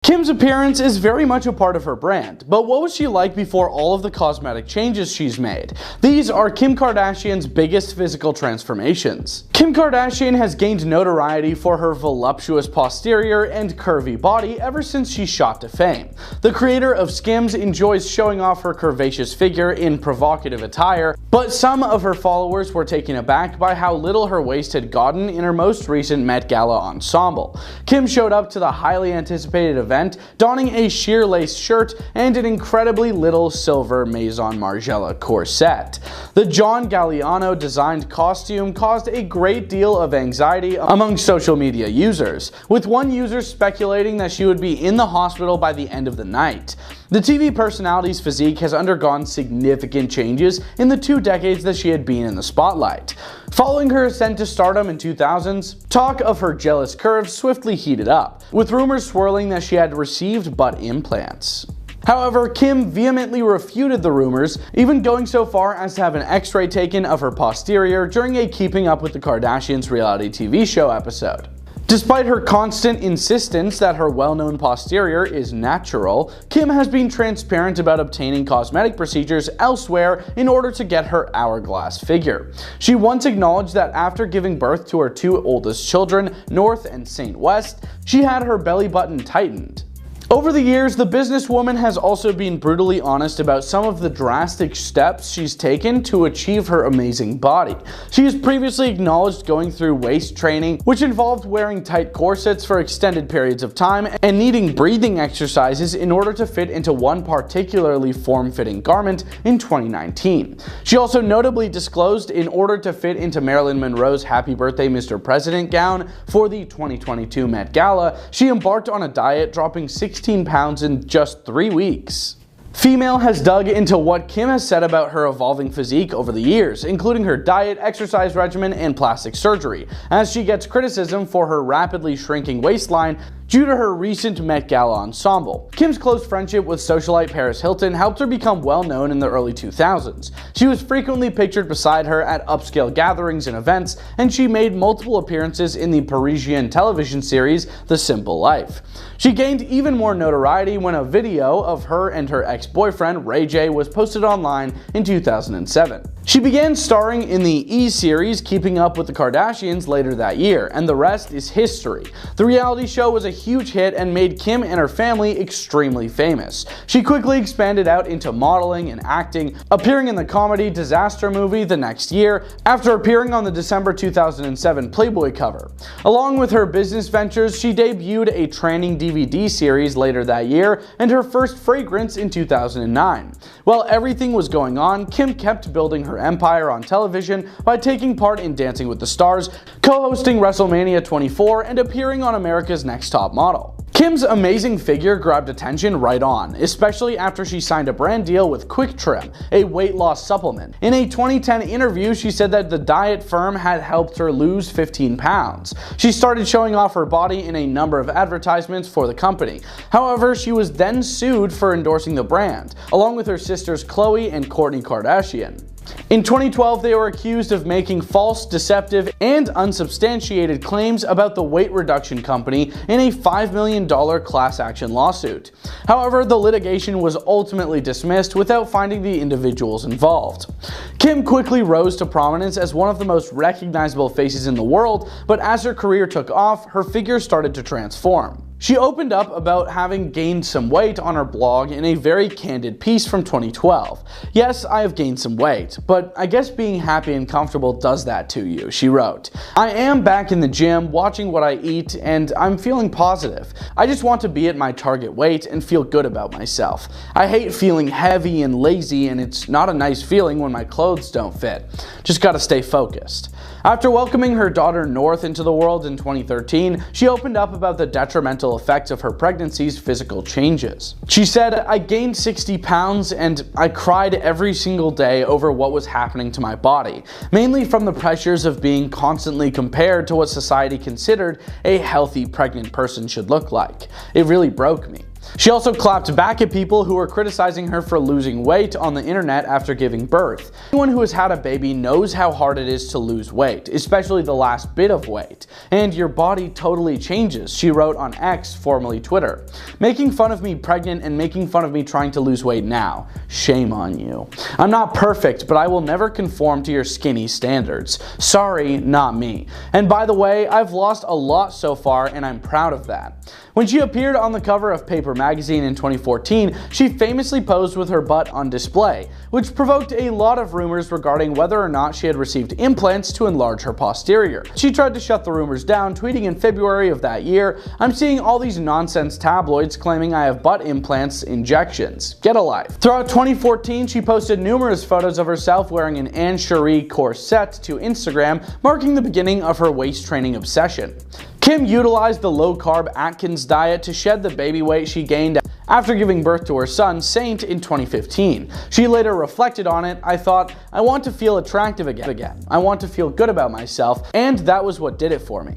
Kim's appearance is very much a part of her brand, but what was she like before all of the cosmetic changes she's made? These are Kim Kardashian's biggest physical transformations. Kim Kardashian has gained notoriety for her voluptuous posterior and curvy body ever since she shot to fame. The creator of Skims enjoys showing off her curvaceous figure in provocative attire, but some of her followers were taken aback by how little her waist had gotten in her most recent Met Gala ensemble. Kim showed up to the highly anticipated event donning a sheer lace shirt and an incredibly little silver Maison Margiela corset. The John Galliano designed costume caused a great deal of anxiety among social media users, with one user speculating that she would be in the hospital by the end of the night. The TV personality's physique has undergone significant changes in the 2 decades that she had been in the spotlight. Following her ascent to stardom in 2000s, talk of her jealous curves swiftly heated up, with rumors swirling that she had received butt implants. However, Kim vehemently refuted the rumors, even going so far as to have an X-ray taken of her posterior during a Keeping Up with the Kardashians reality TV show episode. Despite her constant insistence that her well-known posterior is natural, Kim has been transparent about obtaining cosmetic procedures elsewhere in order to get her hourglass figure. She once acknowledged that after giving birth to her 2 oldest children, North and Saint West, she had her belly button tightened. Over the years, the businesswoman has also been brutally honest about some of the drastic steps she's taken to achieve her amazing body. She has previously acknowledged going through waist training, which involved wearing tight corsets for extended periods of time and needing breathing exercises in order to fit into one particularly form-fitting garment in 2019. She also notably disclosed in order to fit into Marilyn Monroe's Happy Birthday Mr. President gown for the 2022 Met Gala, she embarked on a diet, dropping 16 pounds in just 3 weeks. Female has dug into what Kim has said about her evolving physique over the years, including her diet, exercise regimen, and plastic surgery, as she gets criticism for her rapidly shrinking waistline due to her recent Met Gala ensemble. Kim's close friendship with socialite Paris Hilton helped her become well known in the early 2000s. She was frequently pictured beside her at upscale gatherings and events, and she made multiple appearances in the Parisian television series The Simple Life. She gained even more notoriety when a video of her and her ex-boyfriend Ray J was posted online in 2007. She began starring in the E! series Keeping Up with the Kardashians later that year, and the rest is history. The reality show was a huge hit and made Kim and her family extremely famous. She quickly expanded out into modeling and acting, appearing in the comedy Disaster movie the next year after appearing on the December 2007 Playboy cover. Along with her business ventures, she debuted a training DVD series later that year and her first fragrance in 2009. While everything was going on, Kim kept building her empire on television by taking part in Dancing with the Stars, co-hosting WrestleMania 24, and appearing on America's Next Top Model. Kim's amazing figure grabbed attention right on, especially after she signed a brand deal with Quick Trim, a weight loss supplement. In a 2010 interview, she said that the diet firm had helped her lose 15 pounds. She started showing off her body in a number of advertisements for the company. However, she was then sued for endorsing the brand, along with her sisters Khloe and Kourtney Kardashian. In 2012, they were accused of making false, deceptive, and unsubstantiated claims about the weight reduction company in a $5 million class action lawsuit. However, the litigation was ultimately dismissed without finding the individuals involved. Kim quickly rose to prominence as one of the most recognizable faces in the world, but as her career took off, her figure started to transform. She opened up about having gained some weight on her blog in a very candid piece from 2012. "Yes, I have gained some weight, but I guess being happy and comfortable does that to you," she wrote. "I am back in the gym, watching what I eat, and I'm feeling positive. I just want to be at my target weight and feel good about myself. I hate feeling heavy and lazy, and it's not a nice feeling when my clothes don't fit. Just gotta stay focused." After welcoming her daughter North into the world in 2013, she opened up about the detrimental effects of her pregnancy's physical changes. She said, "I gained 60 pounds and I cried every single day over what was happening to my body, mainly from the pressures of being constantly compared to what society considered a healthy pregnant person should look like. It really broke me. She also clapped back at people who were criticizing her for losing weight on the internet after giving birth. Anyone who has had a baby knows how hard it is to lose weight, especially the last bit of weight. And your body totally changes, she wrote on X, formerly Twitter. Making fun of me pregnant and making fun of me trying to lose weight now. Shame on you. I'm not perfect, but I will never conform to your skinny standards. Sorry, not me. And by the way, I've lost a lot so far and I'm proud of that. When she appeared on the cover of Paper magazine in 2014, she famously posed with her butt on display, which provoked a lot of rumors regarding whether or not she had received implants to enlarge her posterior. She tried to shut the rumors down, tweeting in February of that year, "I'm seeing all these nonsense tabloids claiming I have butt implants injections. Get a life." Throughout 2014, she posted numerous photos of herself wearing an Anne Cherie corset to Instagram, marking the beginning of her waist training obsession. Kim utilized the low-carb Atkins diet to shed the baby weight she gained after giving birth to her son, Saint, in 2015. She later reflected on it, "I thought, I want to feel attractive again. I want to feel good about myself, and that was what did it for me."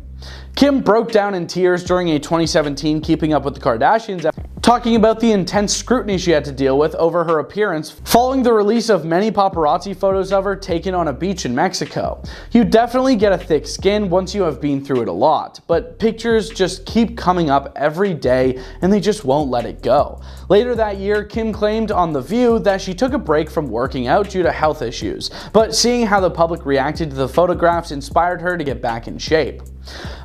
Kim broke down in tears during a 2017 Keeping Up with the Kardashians, talking about the intense scrutiny she had to deal with over her appearance following the release of many paparazzi photos of her taken on a beach in Mexico. You definitely get a thick skin once you have been through it a lot, but pictures just keep coming up every day and they just won't let it go. Later that year, Kim claimed on The View that she took a break from working out due to health issues, but seeing how the public reacted to the photographs inspired her to get back in shape.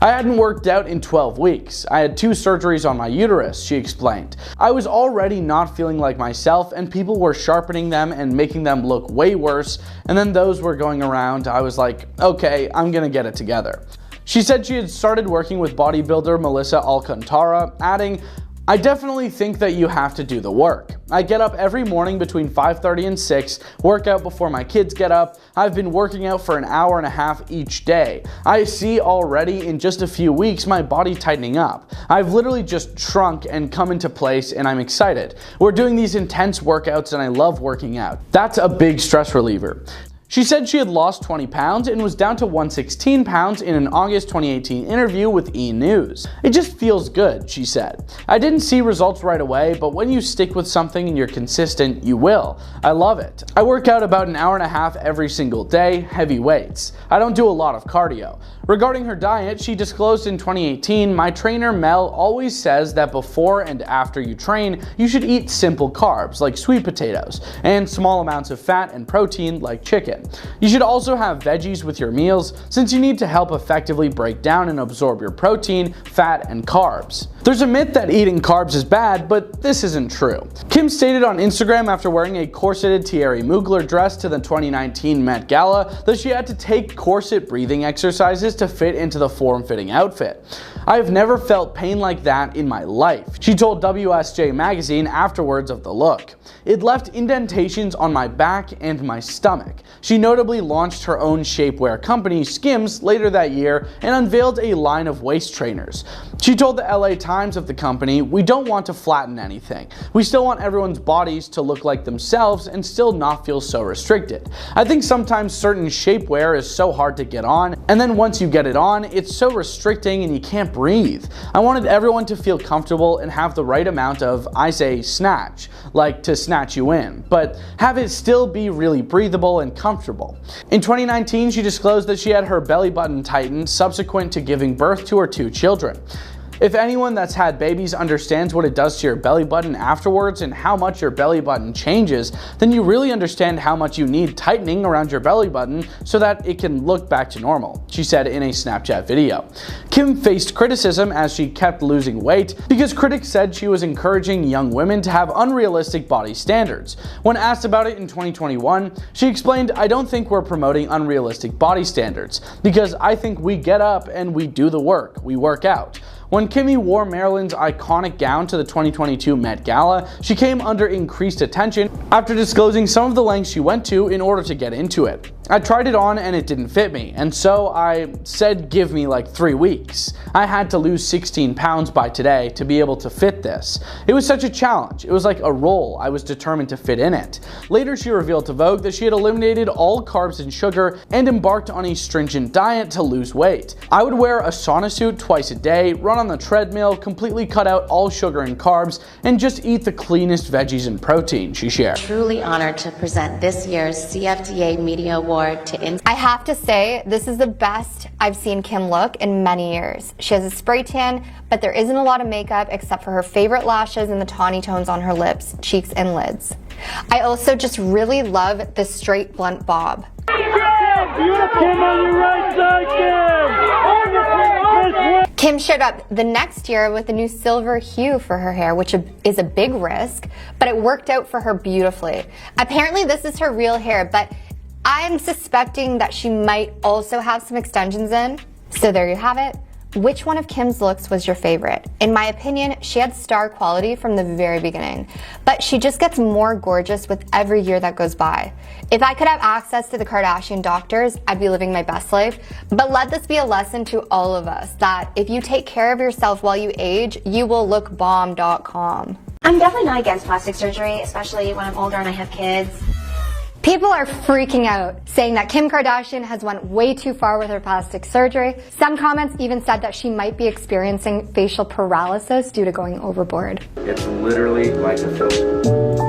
"I hadn't worked out in 12 weeks. I had 2 surgeries on my uterus," she explained. "I was already not feeling like myself and people were sharpening them and making them look way worse, and then those were going around. I was like, okay, I'm gonna get it together." She said she had started working with bodybuilder Melissa Alcantara, adding, "I definitely think that you have to do the work. I get up every morning between 5:30 and 6, work out before my kids get up. I've been working out for an hour and a half each day. I see already in just a few weeks my body tightening up. I've literally just shrunk and come into place and I'm excited. We're doing these intense workouts and I love working out. That's a big stress reliever." She said she had lost 20 pounds and was down to 116 pounds in an August 2018 interview with E! News. "It just feels good," she said. "I didn't see results right away, but when you stick with something and you're consistent, you will. I love it. I work out about an hour and a half every single day, heavy weights. I don't do a lot of cardio." Regarding her diet, she disclosed in 2018, "My trainer Mel always says that before and after you train, you should eat simple carbs like sweet potatoes and small amounts of fat and protein like chicken. You should also have veggies with your meals since you need to help effectively break down and absorb your protein, fat, and carbs." There's a myth that eating carbs is bad, but this isn't true. Kim stated on Instagram after wearing a corseted Thierry Mugler dress to the 2019 Met Gala that she had to take corset breathing exercises to fit into the form-fitting outfit. "I have never felt pain like that in my life," she told WSJ magazine afterwards of the look. "It left indentations on my back and my stomach." She notably launched her own shapewear company, Skims, later that year and unveiled a line of waist trainers. She told the LA Times of the company, "We don't want to flatten anything. We still want everyone's bodies to look like themselves and still not feel so restricted. I think sometimes certain shapewear is so hard to get on, and then once you get it on, it's so restricting and you can't breathe. I wanted everyone to feel comfortable and have the right amount of, I say, snatch, like to snatch you in, but have it still be really breathable and comfortable." In 2019, she disclosed that she had her belly button tightened subsequent to giving birth to her 2 children. "If anyone that's had babies understands what it does to your belly button afterwards and how much your belly button changes, then you really understand how much you need tightening around your belly button so that it can look back to normal," she said in a Snapchat video. Kim faced criticism as she kept losing weight because critics said she was encouraging young women to have unrealistic body standards. When asked about it in 2021, she explained, "I don't think we're promoting unrealistic body standards because I think we get up and we do the work, we work out." When Kimmy wore Marilyn's iconic gown to the 2022 Met Gala, she came under increased attention after disclosing some of the lengths she went to in order to get into it. I tried it on and it didn't fit me, and so I said give me like 3 weeks. I had to lose 16 pounds by today to be able to fit this. It was such a challenge. It was like a role. I was determined to fit in it. Later she revealed to Vogue that she had eliminated all carbs and sugar and embarked on a stringent diet to lose weight. I would wear a sauna suit twice a day, run on the treadmill, completely cut out all sugar and carbs, and just eat the cleanest veggies and protein, she shared. Truly honored to present this year's CFDA Media Award to I have to say, this is the best I've seen Kim look in many years. She has a spray tan, but there isn't a lot of makeup except for her favorite lashes and the tawny tones on her lips, cheeks, and lids. I also just really love the straight blunt bob. Kim showed up the next year with a new silver hue for her hair, which is a big risk, but it worked out for her beautifully. Apparently this is her real hair, but I'm suspecting that she might also have some extensions in. So there you have it. Which one of Kim's looks was your favorite? In my opinion, she had star quality from the very beginning, but she just gets more gorgeous with every year that goes by. If I could have access to the Kardashian doctors, I'd be living my best life. But let this be a lesson to all of us that if you take care of yourself while you age, you will look bomb.com. I'm definitely not against plastic surgery, especially when I'm older and I have kids. People are freaking out, saying that Kim Kardashian has went way too far with her plastic surgery. Some comments even said that she might be experiencing facial paralysis due to going overboard. It's literally like a film.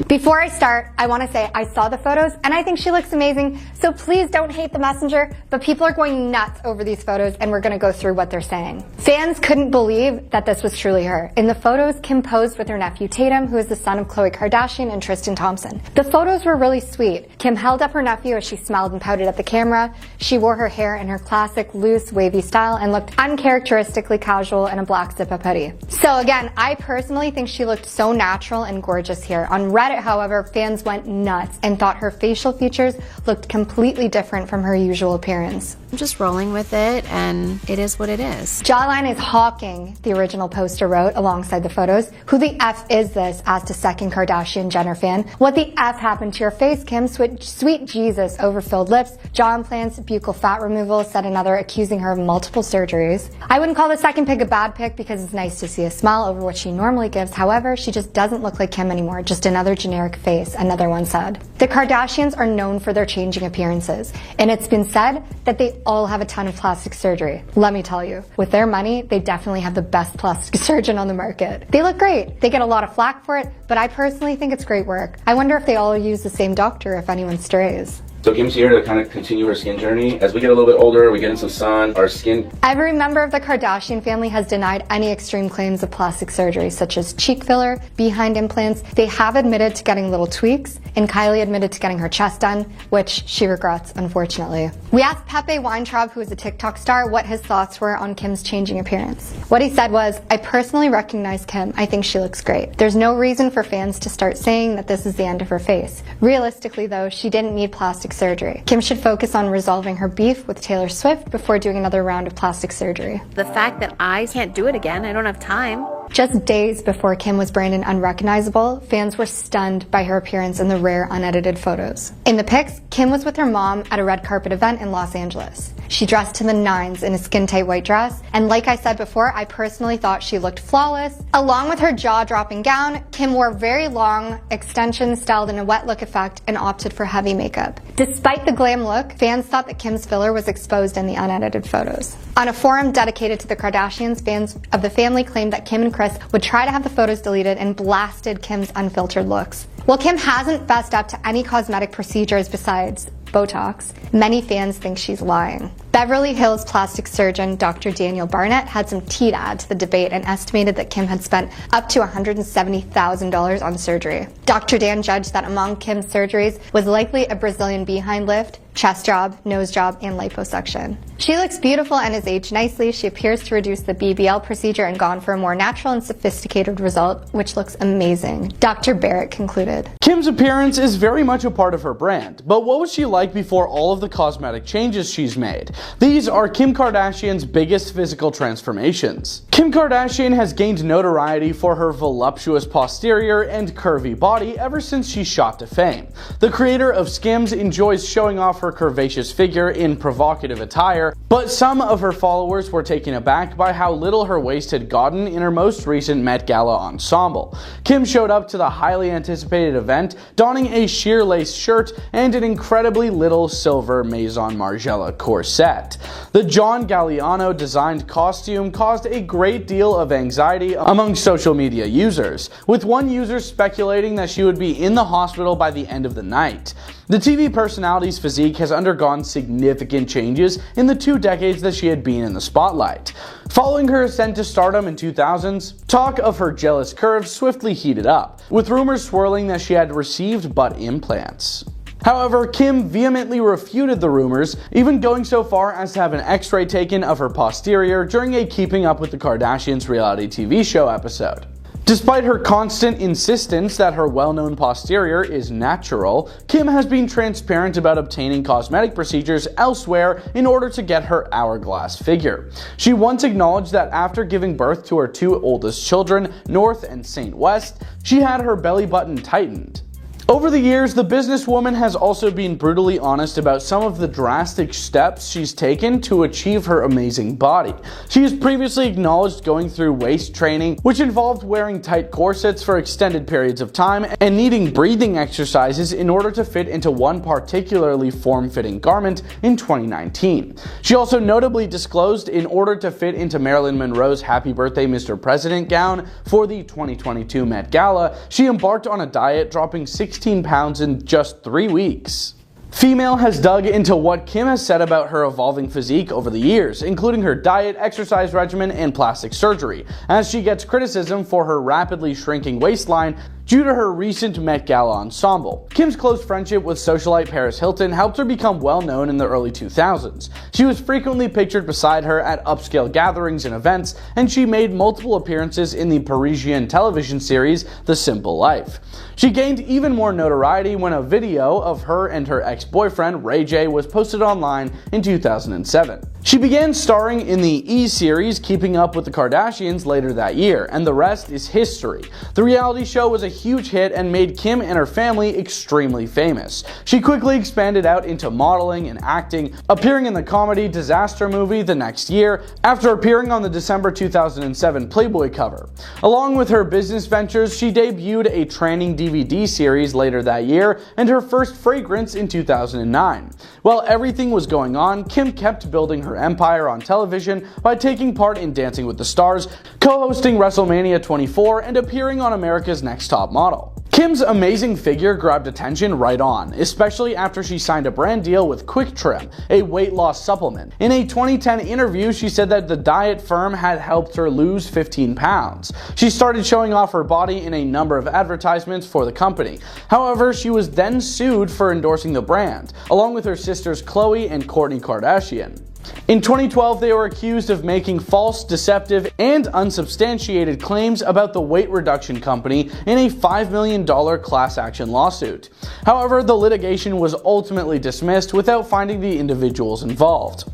Before I start, I want to say I saw the photos and I think she looks amazing, so please don't hate the messenger, but people are going nuts over these photos and we're going to go through what they're saying. Fans couldn't believe that this was truly her. In the photos, Kim posed with her nephew Tatum, who is the son of Khloe Kardashian and Tristan Thompson. The photos were really sweet. Kim held up her nephew as she smiled and pouted at the camera. She wore her hair in her classic loose, wavy style and looked uncharacteristically casual in a black zip-up hoodie. So again, I personally think she looked so natural and gorgeous here. On Reddit, however, fans went nuts and thought her facial features looked completely different from her usual appearance. I'm just rolling with it, and it is what it is. Jawline is hawking, the original poster wrote alongside the photos. Who the F is this? Asked a second Kardashian-Jenner fan. What the F happened to your face, Kim? Sweet Jesus, overfilled lips, jaw implants, buccal fat removal, said another, accusing her of multiple surgeries. I wouldn't call the second pic a bad pic because it's nice to see a smile over what she normally gives. However, she just doesn't look like Kim anymore, just another generic face, another one said. The Kardashians are known for their changing appearances, and it's been said that they all have a ton of plastic surgery. Let me tell you, with their money, they definitely have the best plastic surgeon on the market. They look great. They get a lot of flack for it, but I personally think it's great work. I wonder if they all use the same doctor if anyone strays. So Kim's here to kind of continue her skin journey. As we get a little bit older, we get into the sun, our skin. Every member of the Kardashian family has denied any extreme claims of plastic surgery, such as cheek filler, behind implants. They have admitted to getting little tweaks, and Kylie admitted to getting her chest done, which she regrets, unfortunately. We asked Pepe Weintraub, who is a TikTok star, what his thoughts were on Kim's changing appearance. What he said was, I personally recognize Kim. I think she looks great. There's no reason for fans to start saying that this is the end of her face. Realistically, though, she didn't need plastic surgery. Kim should focus on resolving her beef with Taylor Swift before doing another round of plastic surgery. The fact that I can't do it again, I don't have time. Just days before Kim was branded unrecognizable, fans were stunned by her appearance in the rare unedited photos. In the pics, Kim was with her mom at a red carpet event in Los Angeles. She dressed to the nines in a skin-tight white dress, and like I said before, I personally thought she looked flawless. Along with her jaw-dropping gown, Kim wore very long extensions styled in a wet look effect and opted for heavy makeup. Despite the glam look, fans thought that Kim's filler was exposed in the unedited photos. On a forum dedicated to the Kardashians, fans of the family claimed that Kim and Kris would try to have the photos deleted and blasted Kim's unfiltered looks. While Kim hasn't fessed up to any cosmetic procedures besides Botox, many fans think she's lying. Beverly Hills plastic surgeon Dr. Daniel Barnett had some tea to add to the debate and estimated that Kim had spent up to $170,000 on surgery. Dr. Dan judged that among Kim's surgeries was likely a Brazilian behind lift, chest job, nose job, and liposuction. She looks beautiful and has aged nicely. She appears to reduce the BBL procedure and gone for a more natural and sophisticated result, which looks amazing. Dr. Barrett concluded. Kim's appearance is very much a part of her brand, but what was she like before all of the cosmetic changes she's made? These are Kim Kardashian's biggest physical transformations. Kim Kardashian has gained notoriety for her voluptuous posterior and curvy body ever since she shot to fame. The creator of Skims enjoys showing off her curvaceous figure in provocative attire, but some of her followers were taken aback by how little her waist had gotten in her most recent Met Gala ensemble. Kim showed up to the highly anticipated event donning a sheer lace shirt and an incredibly little silver Maison Margiela corset. The John Galliano designed costume caused a great deal of anxiety among social media users, with one user speculating that she would be in the hospital by the end of the night. The TV personality's physique has undergone significant changes in the 2 decades that she had been in the spotlight. Following her ascent to stardom in 2000s, talk of her jealous curves swiftly heated up, with rumors swirling that she had received butt implants. However, Kim vehemently refuted the rumors, even going so far as to have an X-ray taken of her posterior during a Keeping Up with the Kardashians reality TV show episode. Despite her constant insistence that her well-known posterior is natural, Kim has been transparent about obtaining cosmetic procedures elsewhere in order to get her hourglass figure. She once acknowledged that after giving birth to her 2 oldest children, North and Saint West, she had her belly button tightened. Over the years, the businesswoman has also been brutally honest about some of the drastic steps she's taken to achieve her amazing body. She has previously acknowledged going through waist training, which involved wearing tight corsets for extended periods of time and needing breathing exercises in order to fit into one particularly form-fitting garment in 2019. She also notably disclosed in order to fit into Marilyn Monroe's Happy Birthday Mr. President gown for the 2022 Met Gala, she embarked on a diet, dropping 16 pounds in just 3 weeks. Female has dug into what Kim has said about her evolving physique over the years, including her diet, exercise regimen, and plastic surgery, as she gets criticism for her rapidly shrinking waistline due to her recent Met Gala ensemble. Kim's close friendship with socialite Paris Hilton helped her become well known in the early 2000s. She was frequently pictured beside her at upscale gatherings and events, and she made multiple appearances in the Parisian television series The Simple Life. She gained even more notoriety when a video of her and her ex-boyfriend Ray J was posted online in 2007. She began starring in the E! series Keeping Up with the Kardashians later that year, and the rest is history. The reality show was a huge hit and made Kim and her family extremely famous. She quickly expanded out into modeling and acting, appearing in the comedy Disaster movie the next year after appearing on the December 2007 Playboy cover. Along with her business ventures, she debuted a training DVD series later that year and her first fragrance in 2009. While everything was going on, Kim kept building her empire on television by taking part in Dancing with the Stars, co-hosting WrestleMania 24, and appearing on America's Next Top Model. Kim's amazing figure grabbed attention right on, especially after she signed a brand deal with Quick Trim, a weight loss supplement. In a 2010 interview, she said that the diet firm had helped her lose 15 pounds. She started showing off her body in a number of advertisements for the company. However, she was then sued for endorsing the brand, along with her sisters Khloe and Kourtney Kardashian. In 2012, they were accused of making false, deceptive, and unsubstantiated claims about the weight reduction company in a $5 million class action lawsuit. However, the litigation was ultimately dismissed without finding the individuals involved.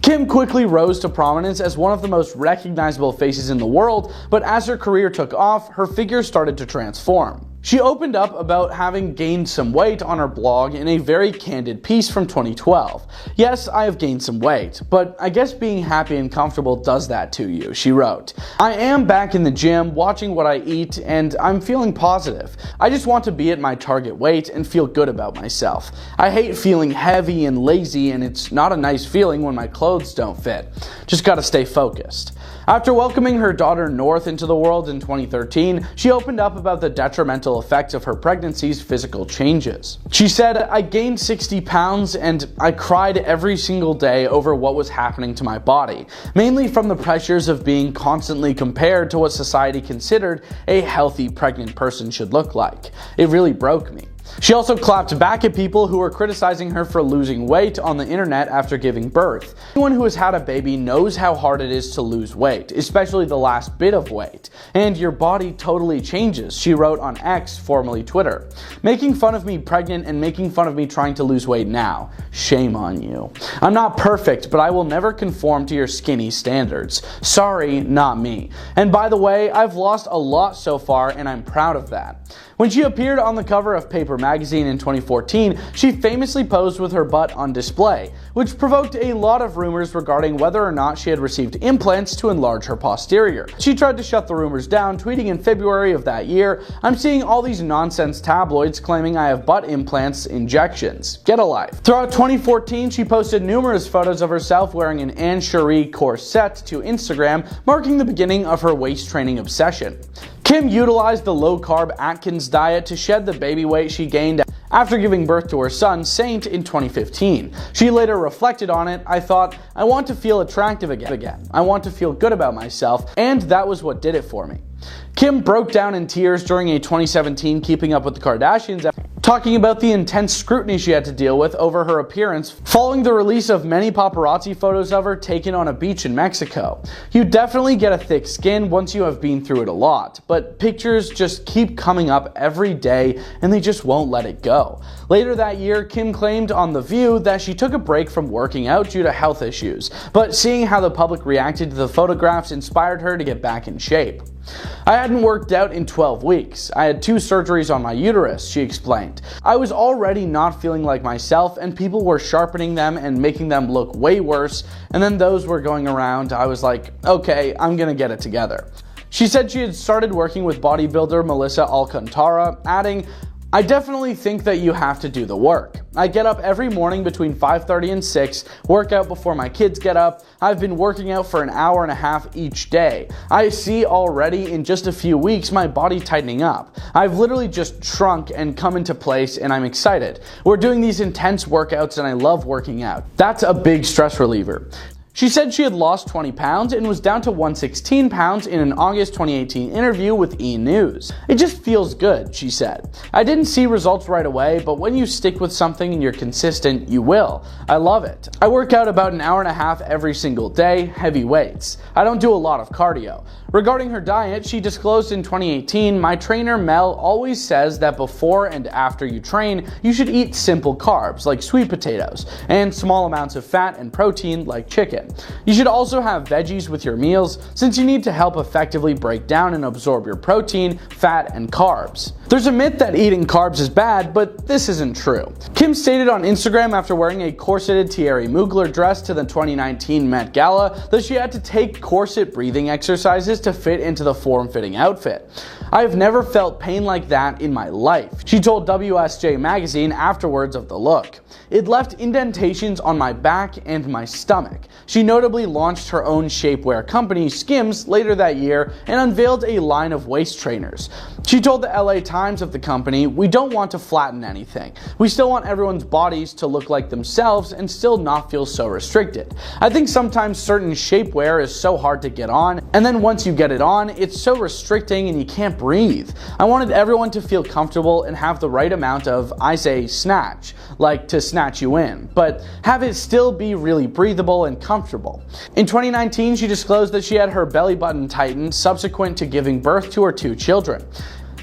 Kim quickly rose to prominence as one of the most recognizable faces in the world, but as her career took off, her figure started to transform. She opened up about having gained some weight on her blog in a very candid piece from 2012. "Yes, I have gained some weight, but I guess being happy and comfortable does that to you," she wrote. "I am back in the gym, watching what I eat, and I'm feeling positive. I just want to be at my target weight and feel good about myself. I hate feeling heavy and lazy, and it's not a nice feeling when my clothes don't fit. Just gotta stay focused." After welcoming her daughter North into the world in 2013, she opened up about the detrimental effects of her pregnancy's physical changes. She said, "I gained 60 pounds and I cried every single day over what was happening to my body, mainly from the pressures of being constantly compared to what society considered a healthy pregnant person should look like. It really broke me." She also clapped back at people who were criticizing her for losing weight on the internet after giving birth. Anyone who has had a baby knows how hard it is to lose weight, especially the last bit of weight. And your body totally changes, she wrote on X, formerly Twitter. Making fun of me pregnant and making fun of me trying to lose weight now. Shame on you. I'm not perfect, but I will never conform to your skinny standards. Sorry, not me. And by the way, I've lost a lot so far and I'm proud of that. When she appeared on the cover of Paper magazine in 2014, she famously posed with her butt on display, which provoked a lot of rumors regarding whether or not she had received implants to enlarge her posterior. She tried to shut the rumors down, tweeting in February of that year, "I'm seeing all these nonsense tabloids claiming I have butt implants injections. Get a life." Throughout 2014, she posted numerous photos of herself wearing an Anne Cherie corset to Instagram, marking the beginning of her waist training obsession. Kim utilized the low-carb Atkins diet to shed the baby weight she gained after giving birth to her son, Saint, in 2015. She later reflected on it, "I thought, I want to feel attractive again. I want to feel good about myself, and that was what did it for me." Kim broke down in tears during a 2017 Keeping Up with the Kardashians, talking about the intense scrutiny she had to deal with over her appearance following the release of many paparazzi photos of her taken on a beach in Mexico. You definitely get a thick skin once you have been through it a lot, but pictures just keep coming up every day and they just won't let it go. Later that year, Kim claimed on The View that she took a break from working out due to health issues, but seeing how the public reacted to the photographs inspired her to get back in shape. "I hadn't worked out in 12 weeks. I had 2 surgeries on my uterus," she explained. "I was already not feeling like myself and people were sharpening them and making them look way worse, and then those were going around. I was like, okay, I'm gonna get it together." She said she had started working with bodybuilder Melissa Alcantara, adding, "I definitely think that you have to do the work. I get up every morning between 5:30 and 6, work out before my kids get up. I've been working out for an hour and a half each day. I see already in just a few weeks my body tightening up. I've literally just shrunk and come into place and I'm excited. We're doing these intense workouts and I love working out. That's a big stress reliever." She said she had lost 20 pounds and was down to 116 pounds in an August 2018 interview with E! News. "It just feels good," she said. "I didn't see results right away, but when you stick with something and you're consistent, you will. I love it. I work out about an hour and a half every single day, heavy weights. I don't do a lot of cardio." Regarding her diet, she disclosed in 2018, "My trainer Mel always says that before and after you train, you should eat simple carbs like sweet potatoes and small amounts of fat and protein like chicken. You should also have veggies with your meals since you need to help effectively break down and absorb your protein, fat, and carbs." There's a myth that eating carbs is bad, but this isn't true. Kim stated on Instagram after wearing a corseted Thierry Mugler dress to the 2019 Met Gala that she had to take corset breathing exercises to fit into the form-fitting outfit. "I have never felt pain like that in my life," she told WSJ magazine afterwards of the look. "It left indentations on my back and my stomach." She notably launched her own shapewear company, Skims, later that year and unveiled a line of waist trainers. She told the LA Times of the company, "We don't want to flatten anything. We still want everyone's bodies to look like themselves and still not feel so restricted. I think sometimes certain shapewear is so hard to get on, and then once you get it on, it's so restricting and you can't breathe. I wanted everyone to feel comfortable and have the right amount of, I say, snatch, like to snatch you in, but have it still be really breathable and comfortable." In 2019, she disclosed that she had her belly button tightened subsequent to giving birth to her 2 children.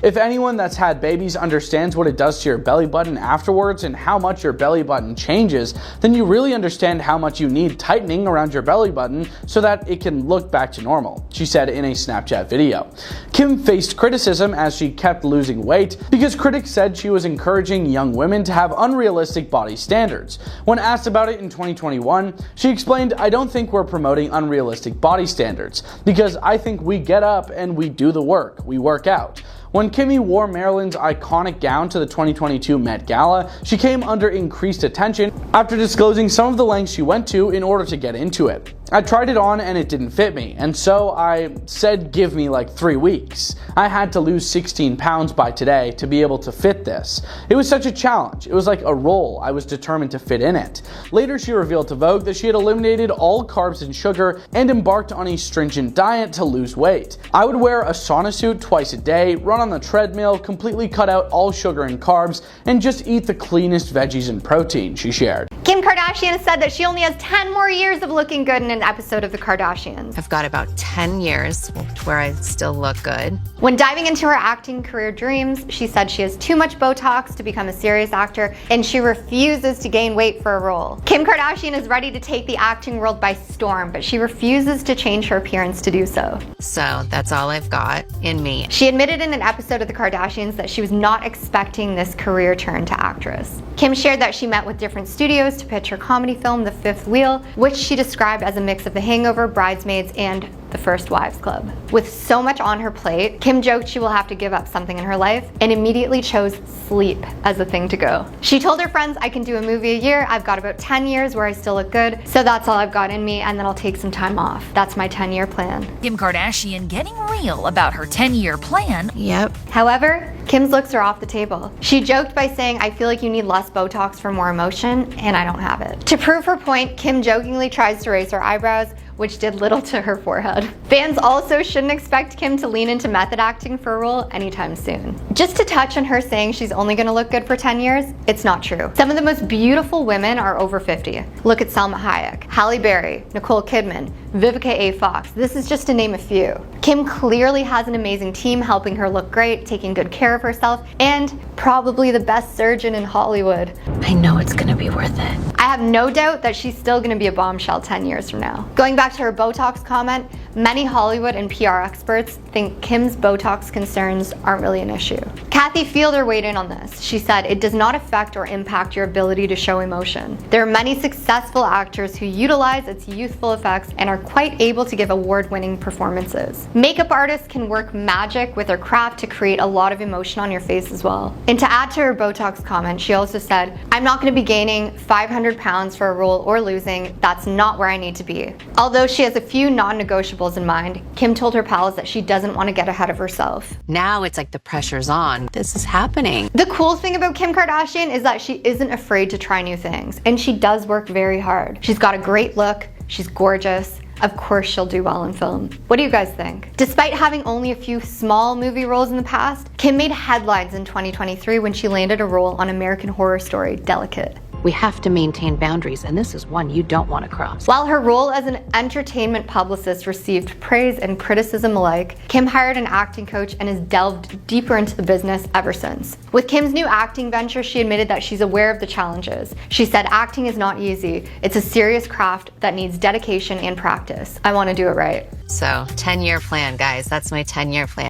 If anyone that's had babies understands what it does to your belly button afterwards and how much your belly button changes, then you really understand how much you need tightening around your belly button so that it can look back to normal, she said in a Snapchat video. Kim faced criticism as she kept losing weight because critics said she was encouraging young women to have unrealistic body standards. When asked about it in 2021, she explained, "I don't think we're promoting unrealistic body standards because I think we get up and we do the work, we work out." When Kimmy wore Marilyn's iconic gown to the 2022 Met Gala, she came under increased attention after disclosing some of the lengths she went to in order to get into it. I tried it on and it didn't fit me, and so I said give me like 3 weeks. I had to lose 16 pounds by today to be able to fit this. It was such a challenge. It was like a role. I was determined to fit in it. Later she revealed to Vogue that she had eliminated all carbs and sugar and embarked on a stringent diet to lose weight. I would wear a sauna suit twice a day, run on the treadmill, completely cut out all sugar and carbs, and just eat the cleanest veggies and protein, she shared. Kim Kardashian said that she only has 10 more years of looking good in an episode of The Kardashians. I've got about 10 years where I still look good. When diving into her acting career dreams, she said she has too much Botox to become a serious actor, and she refuses to gain weight for a role. Kim Kardashian is ready to take the acting world by storm, but she refuses to change her appearance to do so. So that's all I've got in me. She admitted in an episode of The Kardashians that she was not expecting this career turn to actress. Kim shared that she met with different studios to pitch her comedy film, The Fifth Wheel, which she described as a mix of The Hangover, Bridesmaids, and The First Wives Club. With so much on her plate, Kim joked she will have to give up something in her life and immediately chose sleep as the thing to go. She told her friends, I can do a movie a year, I've got about 10 years where I still look good, so that's all I've got in me, and then I'll take some time off. That's my 10-year plan. Kim Kardashian getting real about her 10-year plan. Yep. However, Kim's looks are off the table. She joked by saying, I feel like you need less Botox for more emotion, and I don't have it. To prove her point, Kim jokingly tries to raise her eyebrows, which did little to her forehead. Fans also shouldn't expect Kim to lean into method acting for a role anytime soon. Just to touch on her saying she's only gonna look good for 10 years, it's not true. Some of the most beautiful women are over 50. Look at Salma Hayek, Halle Berry, Nicole Kidman, Vivica A. Fox. This is just to name a few. Kim clearly has an amazing team helping her look great, taking good care of herself, and probably the best surgeon in Hollywood. I know it's gonna be worth it. I have no doubt that she's still gonna be a bombshell 10 years from now. Going back to her Botox comment, many Hollywood and PR experts think Kim's Botox concerns aren't really an issue. Kathy Fielder weighed in on this. She said, it does not affect or impact your ability to show emotion. There are many successful actors who utilize its youthful effects and are quite able to give award-winning performances. Makeup artists can work magic with their craft to create a lot of emotion on your face as well. And to add to her Botox comment, she also said, I'm not going to be gaining 500 pounds for a role or losing. That's not where I need to be. Although she has a few non-negotiables in mind, Kim told her pals that she doesn't want to get ahead of herself. Now it's like the pressure's on. This is happening. The cool thing about Kim Kardashian is that she isn't afraid to try new things, and she does work very hard. She's got a great look, she's gorgeous. Of course she'll do well in film. What do you guys think? Despite having only a few small movie roles in the past, Kim made headlines in 2023 when she landed a role on American Horror Story, Delicate. We have to maintain boundaries, and this is one you don't want to cross. While her role as an entertainment publicist received praise and criticism alike, Kim hired an acting coach and has delved deeper into the business ever since. With Kim's new acting venture, she admitted that she's aware of the challenges. She said, acting is not easy. It's a serious craft that needs dedication and practice. I want to do it right. So, 10-year plan, guys. That's my 10-year plan.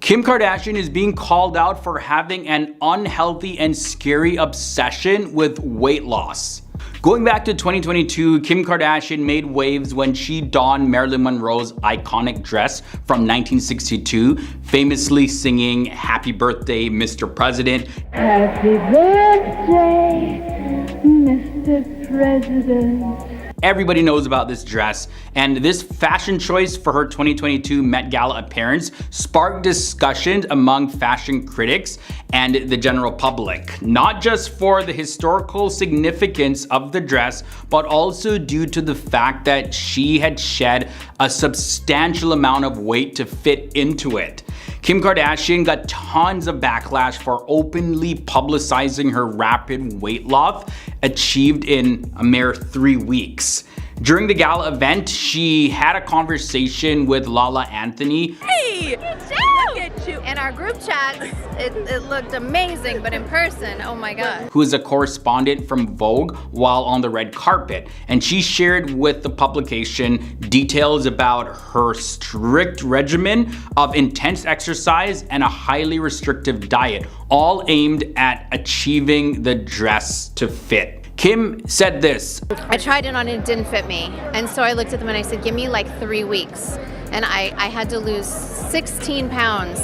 Kim Kardashian is being called out for having an unhealthy and scary obsession with weight loss. Going back to 2022, Kim Kardashian made waves when she donned Marilyn Monroe's iconic dress from 1962, famously singing Happy Birthday, Mr. President. Happy birthday, Mr. President. Everybody knows about this dress, and this fashion choice for her 2022 Met Gala appearance sparked discussions among fashion critics and the general public, not just for the historical significance of the dress, but also due to the fact that she had shed a substantial amount of weight to fit into it. Kim Kardashian got tons of backlash for openly publicizing her rapid weight loss achieved in a mere 3 weeks. During the gala event, she had a conversation with Lala Anthony. Hey, look at you. In our group chat, it looked amazing, but in person, oh my God. Who is a correspondent from Vogue while on the red carpet. And she shared with the publication details about her strict regimen of intense exercise and a highly restrictive diet, all aimed at achieving the dress to fit. Kim said this. I tried it on and it didn't fit me. And so I looked at them and I said, give me like 3 weeks. And I had to lose 16 pounds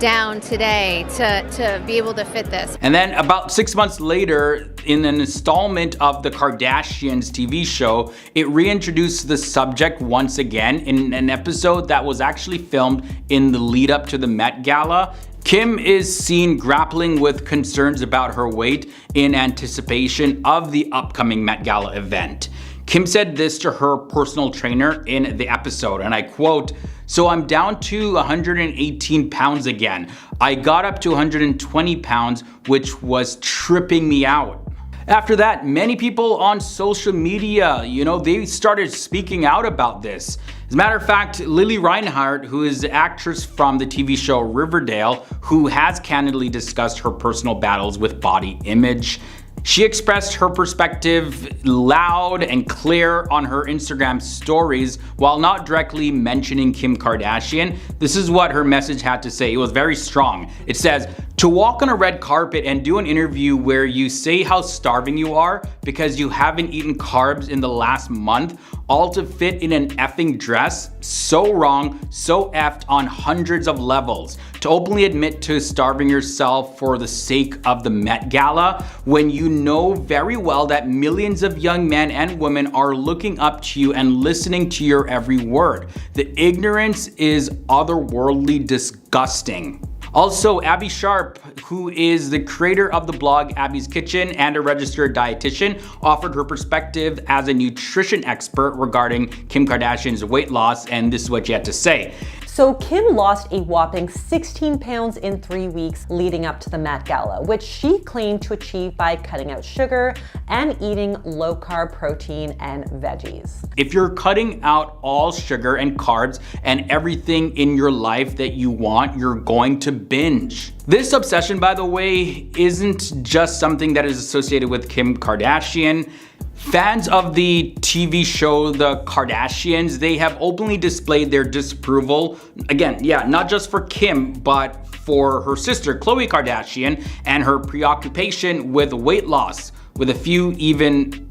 down today to be able to fit this. And then about 6 months later, in an installment of the Kardashians TV show, it reintroduced the subject once again in an episode that was actually filmed in the lead up to the Met Gala. Kim is seen grappling with concerns about her weight in anticipation of the upcoming Met Gala event. Kim said this to her personal trainer in the episode, and I quote, "So I'm down to 118 pounds again. I got up to 120 pounds, which was tripping me out." After that, many people on social media, they started speaking out about this. As a matter of fact, Lily Reinhart, who is the actress from the TV show Riverdale, who has candidly discussed her personal battles with body image, she expressed her perspective loud and clear on her Instagram stories while not directly mentioning Kim Kardashian. This is what her message had to say. It was very strong. It says, "To walk on a red carpet and do an interview where you say how starving you are because you haven't eaten carbs in the last month, all to fit in an effing dress, so wrong, so effed on hundreds of levels. To openly admit to starving yourself for the sake of the Met Gala, when you know very well that millions of young men and women are looking up to you and listening to your every word. The ignorance is otherworldly disgusting." Also, Abby Sharp, who is the creator of the blog Abby's Kitchen and a registered dietitian, offered her perspective as a nutrition expert regarding Kim Kardashian's weight loss, and this is what she had to say. So Kim lost a whopping 16 pounds in 3 weeks leading up to the Met Gala, which she claimed to achieve by cutting out sugar and eating low-carb protein and veggies. If you're cutting out all sugar and carbs and everything in your life that you want, you're going to binge. This obsession, by the way, isn't just something that is associated with Kim Kardashian. Fans of the TV show The Kardashians, they have openly displayed their disapproval, again, not just for Kim, but for her sister Khloe Kardashian and her preoccupation with weight loss, with a few even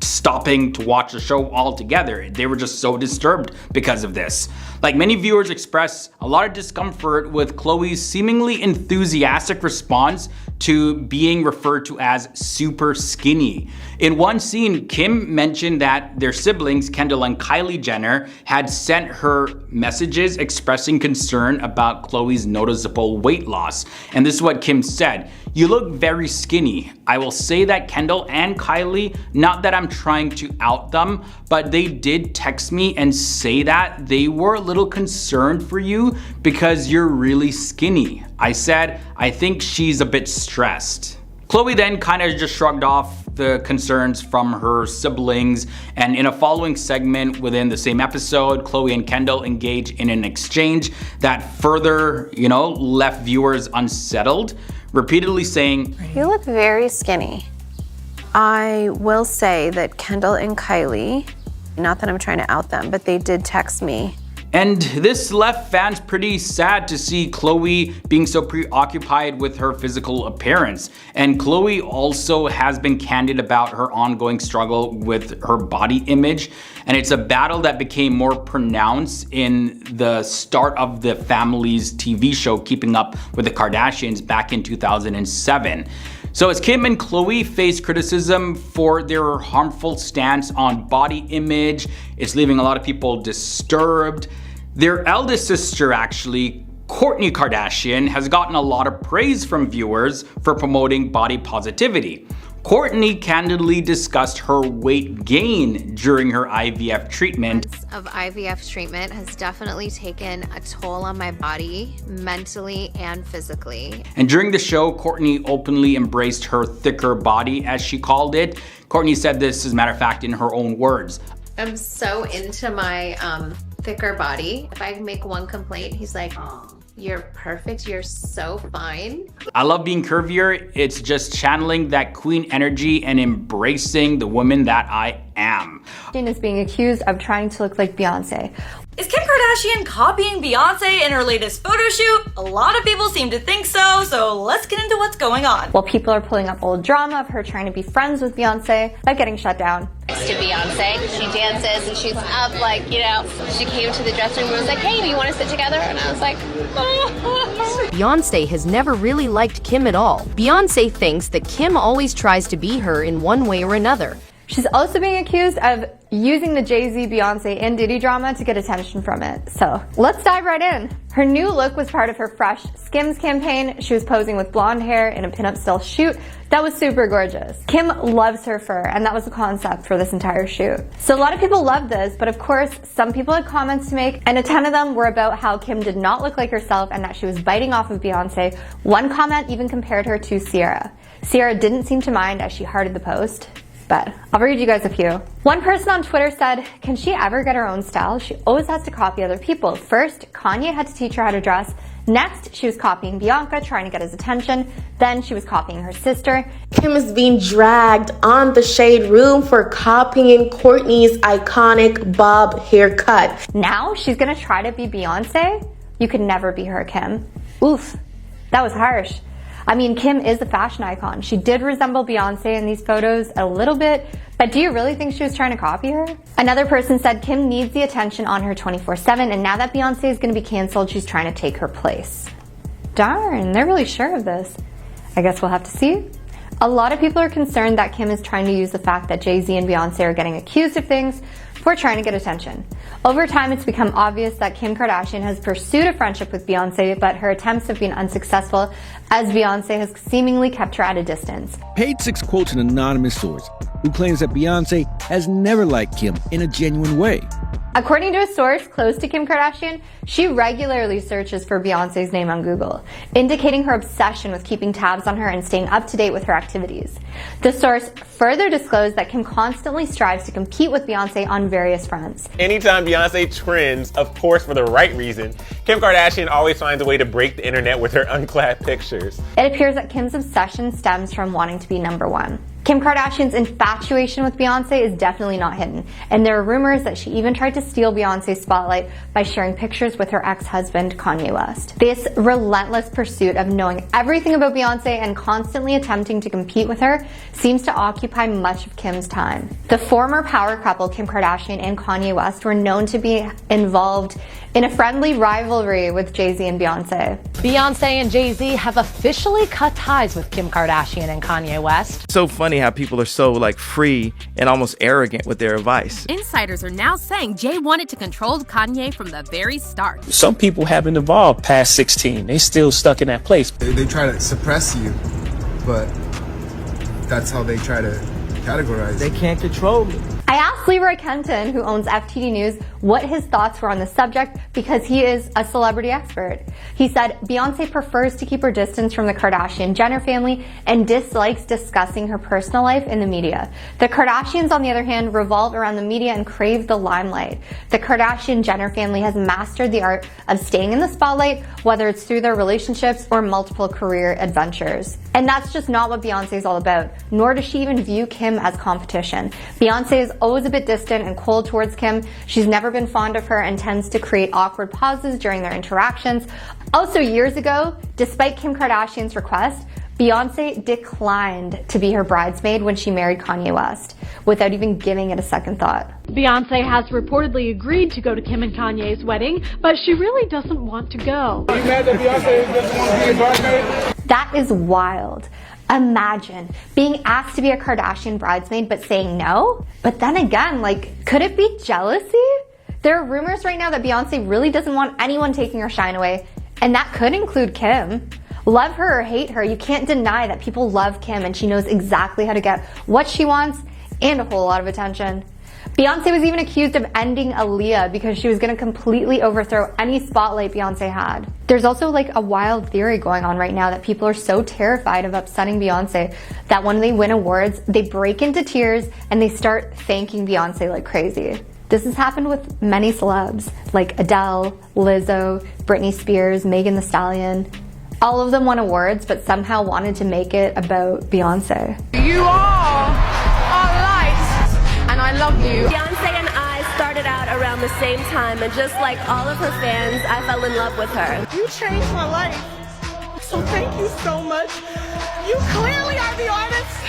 stopping to watch the show altogether. They were just so disturbed because of this. Like, many viewers express a lot of discomfort with Khloe's seemingly enthusiastic response to being referred to as super skinny. In one scene, Kim mentioned that their siblings, Kendall and Kylie Jenner, had sent her messages expressing concern about Khloe's noticeable weight loss. And this is what Kim said: "You look very skinny. I will say that Kendall and Kylie, not that I'm trying to out them, but they did text me and say that they were a little concerned for you because you're really skinny. I said, I think she's a bit stressed." Khloe then kind of just shrugged off the concerns from her siblings, and in a following segment within the same episode, Khloe and Kendall engage in an exchange that further, left viewers unsettled, repeatedly saying, "You look very skinny." I will say that Kendall and Kylie, not that I'm trying to out them, but they did text me. And this left fans pretty sad to see Khloe being so preoccupied with her physical appearance. And Khloe also has been candid about her ongoing struggle with her body image. And it's a battle that became more pronounced in the start of the family's TV show Keeping Up with the Kardashians back in 2007. So as Kim and Khloe face criticism for their harmful stance on body image, it's leaving a lot of people disturbed. Their eldest sister, actually, Kourtney Kardashian, has gotten a lot of praise from viewers for promoting body positivity. Kourtney candidly discussed her weight gain during her IVF treatment. Of IVF treatment has definitely taken a toll on my body, mentally and physically. And during the show, Kourtney openly embraced her thicker body, as she called it. Kourtney said this, as a matter of fact, in her own words. I'm so into my thicker body. If I make one complaint, he's like, "Oh, you're perfect, you're so fine." I love being curvier. It's just channeling that queen energy and embracing the woman that I am. Kim is being accused of trying to look like Beyonce. Is Kim Kardashian copying Beyonce in her latest photo shoot? A lot of people seem to think so let's get into what's going on. While people are pulling up old drama of her trying to be friends with Beyonce by getting shut down. Next to Beyonce, she dances and she's up she came to the dressing room and was like, "Hey, do you want to sit together?" And I was like, "Oh." Beyonce has never really liked Kim at all. Beyonce thinks that Kim always tries to be her in one way or another. She's also being accused of using the Jay-Z, Beyonce, and Diddy drama to get attention from it. So let's dive right in. Her new look was part of her fresh Skims campaign. She was posing with blonde hair in a pinup style shoot that was super gorgeous. Kim loves her fur, and that was the concept for this entire shoot. So a lot of people loved this, but of course, some people had comments to make, and a ton of them were about how Kim did not look like herself and that she was biting off of Beyonce. One comment even compared her to Ciara. Ciara didn't seem to mind as she hearted the post. But I'll read you guys a few. One person on Twitter said, can she ever get her own style? She always has to copy other people. First, Kanye had to teach her how to dress. Next, she was copying Bianca, trying to get his attention. Then she was copying her sister. Kim is being dragged on the Shade Room for copying Kourtney's iconic bob haircut. Now she's gonna try to be Beyonce? You could never be her, Kim. Oof, that was harsh. I mean, Kim is a fashion icon. She did resemble Beyonce in these photos a little bit, but do you really think she was trying to copy her? Another person said Kim needs the attention on her 24/7, and now that Beyonce is gonna be canceled, she's trying to take her place. Darn, they're really sure of this. I guess we'll have to see. A lot of people are concerned that Kim is trying to use the fact that Jay-Z and Beyonce are getting accused of things for trying to get attention. Over time, it's become obvious that Kim Kardashian has pursued a friendship with Beyonce, but her attempts have been unsuccessful as Beyonce has seemingly kept her at a distance. Page 6 quotes an anonymous source who claims that Beyonce has never liked Kim in a genuine way. According to a source close to Kim Kardashian, she regularly searches for Beyonce's name on Google, indicating her obsession with keeping tabs on her and staying up to date with her activities. The source further disclosed that Kim constantly strives to compete with Beyonce on various fronts. Anytime Beyonce trends, of course for the right reason, Kim Kardashian always finds a way to break the internet with her unclad pictures. It appears that Kim's obsession stems from wanting to be number one. Kim Kardashian's infatuation with Beyonce is definitely not hidden, and there are rumors that she even tried to steal Beyonce's spotlight by sharing pictures with her ex-husband, Kanye West. This relentless pursuit of knowing everything about Beyonce and constantly attempting to compete with her seems to occupy much of Kim's time. The former power couple, Kim Kardashian and Kanye West, were known to be involved in a friendly rivalry with Jay-Z and Beyonce. Beyonce and Jay-Z have officially cut ties with Kim Kardashian and Kanye West. So funny how people are so free and almost arrogant with their advice. Insiders are now saying Jay wanted to control Kanye from the very start. Some people haven't evolved past 16. They still stuck in that place. They try to suppress you, but that's how they try to categorize. They can't control me. I asked Leroy Kenton, who owns FTD News, what his thoughts were on the subject because he is a celebrity expert. He said Beyonce prefers to keep her distance from the Kardashian-Jenner family and dislikes discussing her personal life in the media. The Kardashians, on the other hand, revolve around the media and crave the limelight. The Kardashian-Jenner family has mastered the art of staying in the spotlight, whether it's through their relationships or multiple career adventures. And that's just not what Beyonce is all about, nor does she even view Kim as competition. Beyonce is always a bit distant and cold towards Kim. She's never been fond of her and tends to create awkward pauses during their interactions. Also, years ago, despite Kim Kardashian's request, Beyonce declined to be her bridesmaid when she married Kanye West, without even giving it a second thought. Beyonce has reportedly agreed to go to Kim and Kanye's wedding, but she really doesn't want to go. Are you mad that Beyonce doesn't want to be a bridesmaid? That is wild. Imagine being asked to be a Kardashian bridesmaid but saying no. But then again, could it be jealousy? There are rumors right now that Beyonce really doesn't want anyone taking her shine away, and that could include Kim. Love her or hate her, you can't deny that people love Kim and she knows exactly how to get what she wants and a whole lot of attention. Beyonce was even accused of ending Aaliyah because she was going to completely overthrow any spotlight Beyonce had. There's also a wild theory going on right now that people are so terrified of upsetting Beyonce that when they win awards, they break into tears and they start thanking Beyonce like crazy. This has happened with many celebs like Adele, Lizzo, Britney Spears, Megan Thee Stallion. All of them won awards but somehow wanted to make it about Beyonce. You all are light, and I love you. Beyonce and I started out around the same time, and just like all of her fans, I fell in love with her. You changed my life, so thank you so much. You clearly are the artist.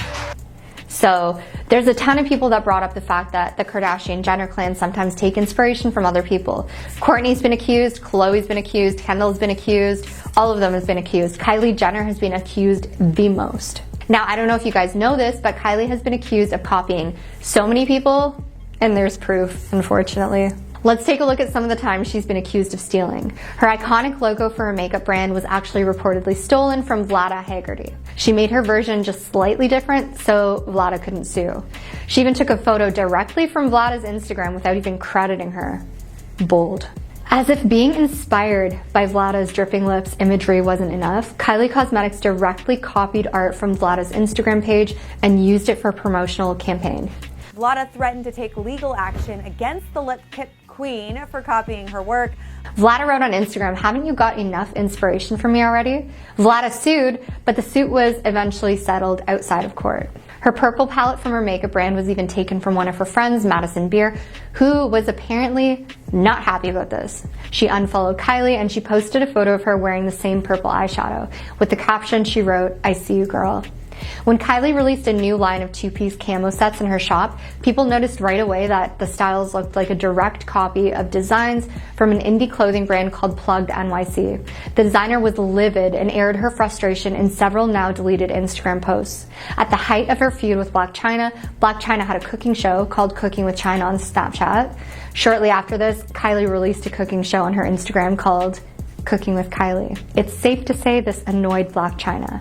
So there's a ton of people that brought up the fact that the Kardashian-Jenner clan sometimes take inspiration from other people. Kourtney's been accused, Khloe's been accused, Kendall's been accused. All of them has been accused. Kylie Jenner has been accused the most. Now, I don't know if you guys know this, but Kylie has been accused of copying so many people, and there's proof, unfortunately. Let's take a look at some of the times she's been accused of stealing. Her iconic logo for her makeup brand was actually reportedly stolen from Vlada Haggerty. She made her version just slightly different, so Vlada couldn't sue. She even took a photo directly from Vlada's Instagram without even crediting her. Bold. As if being inspired by Vlada's dripping lips imagery wasn't enough, Kylie Cosmetics directly copied art from Vlada's Instagram page and used it for a promotional campaign. Vlada threatened to take legal action against the lip kit queen for copying her work. Vlada wrote on Instagram, "Haven't you got enough inspiration from me already?" Vlada sued, but the suit was eventually settled outside of court. Her purple palette from her makeup brand was even taken from one of her friends, Madison Beer, who was apparently not happy about this. She unfollowed Kylie and she posted a photo of her wearing the same purple eyeshadow. With the caption, she wrote, "I see you, girl." When Kylie released a new line of two-piece camo sets in her shop, people noticed right away that the styles looked like a direct copy of designs from an indie clothing brand called Plugged NYC. The designer was livid and aired her frustration in several now deleted Instagram posts. At the height of her feud with Blac Chyna had a cooking show called Cooking with Chyna on Snapchat. Shortly after this, Kylie released a cooking show on her Instagram called Cooking with Kylie. It's safe to say this annoyed Blac Chyna.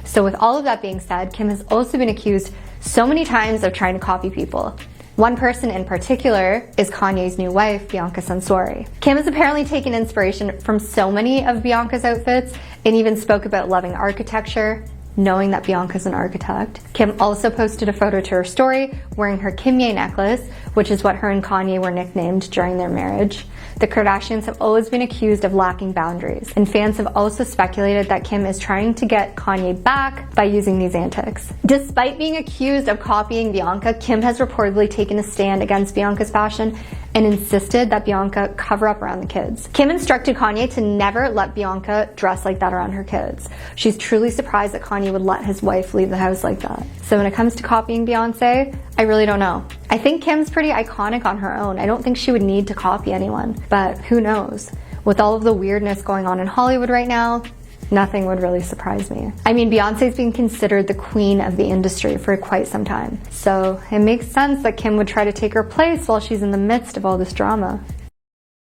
So with all of that being said, Kim has also been accused so many times of trying to copy people. One person in particular is Kanye's new wife, Bianca Censori. Kim has apparently taken inspiration from so many of Bianca's outfits and even spoke about loving architecture, knowing that Bianca's an architect. Kim also posted a photo to her story wearing her Kanye necklace, which is what her and Kanye were nicknamed during their marriage. The Kardashians have always been accused of lacking boundaries, and fans have also speculated that Kim is trying to get Kanye back by using these antics. Despite being accused of copying Bianca, Kim has reportedly taken a stand against Bianca's fashion and insisted that Bianca cover up around the kids. Kim instructed Kanye to never let Bianca dress like that around her kids. She's truly surprised that Kanye would let his wife leave the house like that. So when it comes to copying Beyonce, I really don't know. I think Kim's pretty iconic on her own. I don't think she would need to copy anyone, but who knows? With all of the weirdness going on in Hollywood right now, nothing would really surprise me. I mean, Beyonce's been considered the queen of the industry for quite some time, so it makes sense that Kim would try to take her place while she's in the midst of all this drama.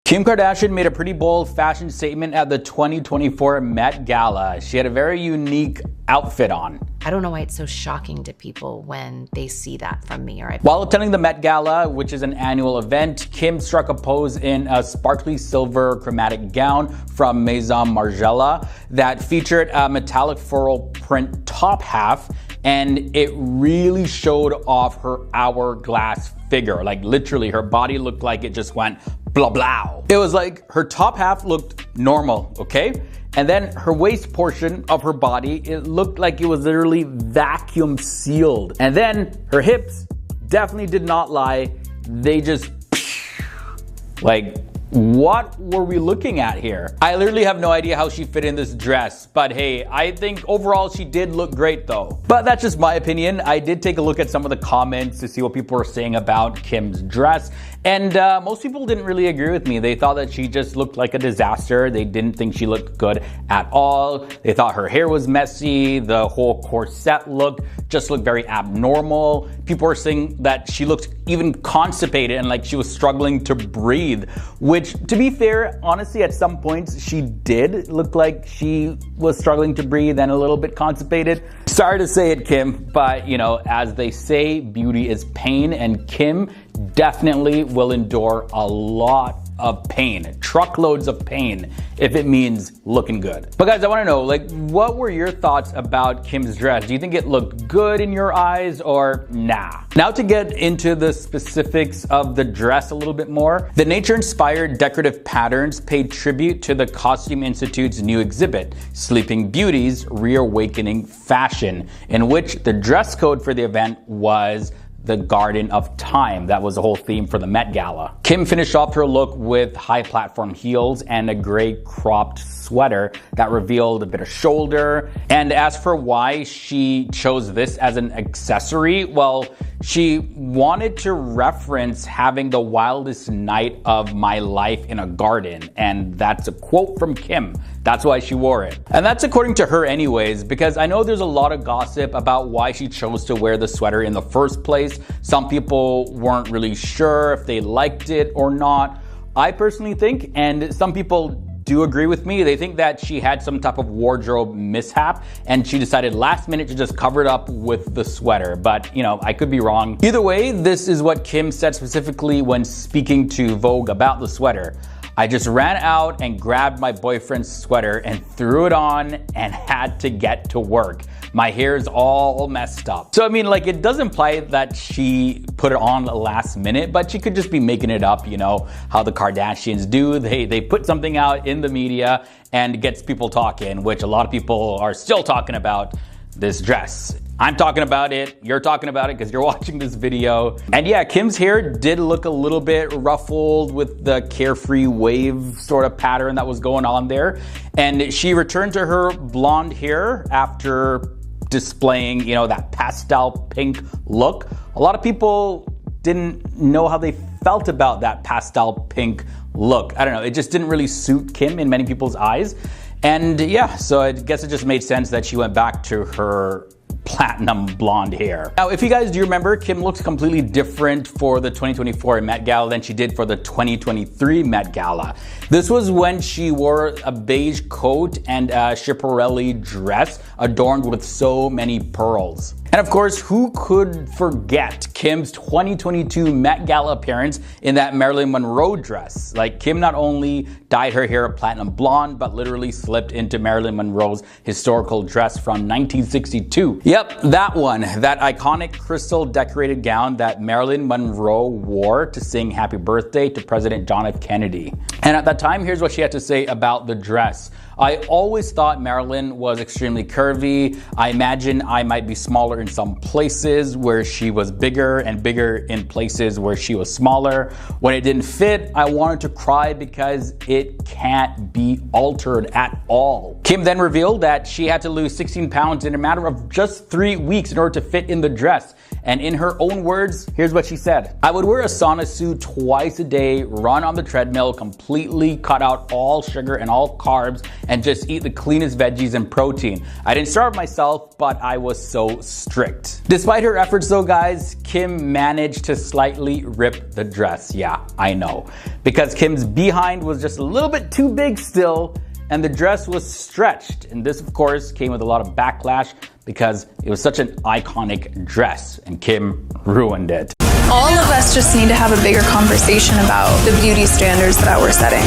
Kim Kardashian made a pretty bold fashion statement at the 2024 Met Gala. She had a very unique outfit on. I don't know why it's so shocking to people when they see that from me. While attending the Met Gala, which is an annual event, Kim struck a pose in a sparkly silver chromatic gown from Maison Margiela that featured a metallic floral print top half, and it really showed off her hourglass figure. Like literally, her body looked like it just went blah blah. It was like her top half looked normal, okay? And then her waist portion of her body, it looked like it was literally vacuum sealed. And then her hips definitely did not lie. They just, like, what were we looking at here? I literally have no idea how she fit in this dress, but hey, I think overall she did look great though. But that's just my opinion. I did take a look at some of the comments to see what people were saying about Kim's dress, and most people didn't really agree with me. They thought that she just looked like a disaster. They didn't think she looked good at all. They thought her hair was messy. The whole corset look just looked very abnormal. People were saying that she looked even constipated and like she was struggling to breathe, which, to be fair, honestly, at some points she did look like she was struggling to breathe and a little bit constipated. Sorry to say it, Kim, but you know, as they say, beauty is pain, and Kim definitely will endure a lot of pain, truckloads of pain, if it means looking good. But guys, I want to know, like, what were your thoughts about Kim's dress? Do you think it looked good in your eyes or nah? Now to get into the specifics of the dress a little bit more, the nature-inspired decorative patterns paid tribute to the Costume Institute's new exhibit, Sleeping Beauty's Reawakening Fashion, in which the dress code for the event was the Garden of Time. That was the whole theme for the Met Gala. Kim finished off her look with high platform heels and a gray cropped sweater that revealed a bit of shoulder. And as for why she chose this as an accessory, well, she wanted to reference having the wildest night of my life in a garden. And that's a quote from Kim. That's why she wore it. And that's according to her anyways, because I know there's a lot of gossip about why she chose to wear the sweater in the first place. Some people weren't really sure if they liked it or not. I personally think, and some people do agree with me, they think that she had some type of wardrobe mishap and she decided last minute to just cover it up with the sweater. But, you know, I could be wrong. Either way, this is what Kim said specifically when speaking to Vogue about the sweater. I just ran out and grabbed my boyfriend's sweater and threw it on and had to get to work. My hair's all messed up. So I mean, like, it does imply that she put it on last minute, but she could just be making it up, you know, how the Kardashians do. They put something out in the media and it gets people talking, which a lot of people are still talking about this dress. I'm talking about it, you're talking about it because you're watching this video. And yeah, Kim's hair did look a little bit ruffled with the carefree wave sort of pattern that was going on there. And she returned to her blonde hair after displaying, you know, that pastel pink look. A lot of people didn't know how they felt about that pastel pink look. I don't know, it just didn't really suit Kim in many people's eyes. And yeah, so I guess it just made sense that she went back to her platinum blonde hair. Now, if you guys do remember, Kim looks completely different for the 2024 Met Gala than she did for the 2023 Met Gala. This was when she wore a beige coat and a Schiaparelli dress adorned with so many pearls. And of course, who could forget Kim's 2022 Met Gala appearance in that Marilyn Monroe dress? Like, Kim not only dyed her hair a platinum blonde, but literally slipped into Marilyn Monroe's historical dress from 1962. Yep, that one, that iconic crystal decorated gown that Marilyn Monroe wore to sing Happy Birthday to President John F. Kennedy. And at that time, here's what she had to say about the dress. I always thought Marilyn was extremely curvy. I imagine I might be smaller in some places where she was bigger and bigger in places where she was smaller. When it didn't fit, I wanted to cry because it can't be altered at all. Kim then revealed that she had to lose 16 pounds in a matter of just 3 weeks in order to fit in the dress. And in her own words, here's what she said. I would wear a sauna suit twice a day, run on the treadmill, completely cut out all sugar and all carbs, and just eat the cleanest veggies and protein. I didn't starve myself, but I was so strict. Despite her efforts though, guys, Kim managed to slightly rip the dress. Yeah, I know. Because Kim's behind was just a little bit too big still, and the dress was stretched. And this, of course, came with a lot of backlash because it was such an iconic dress, and Kim ruined it. All of us just need to have a bigger conversation about the beauty standards that we're setting.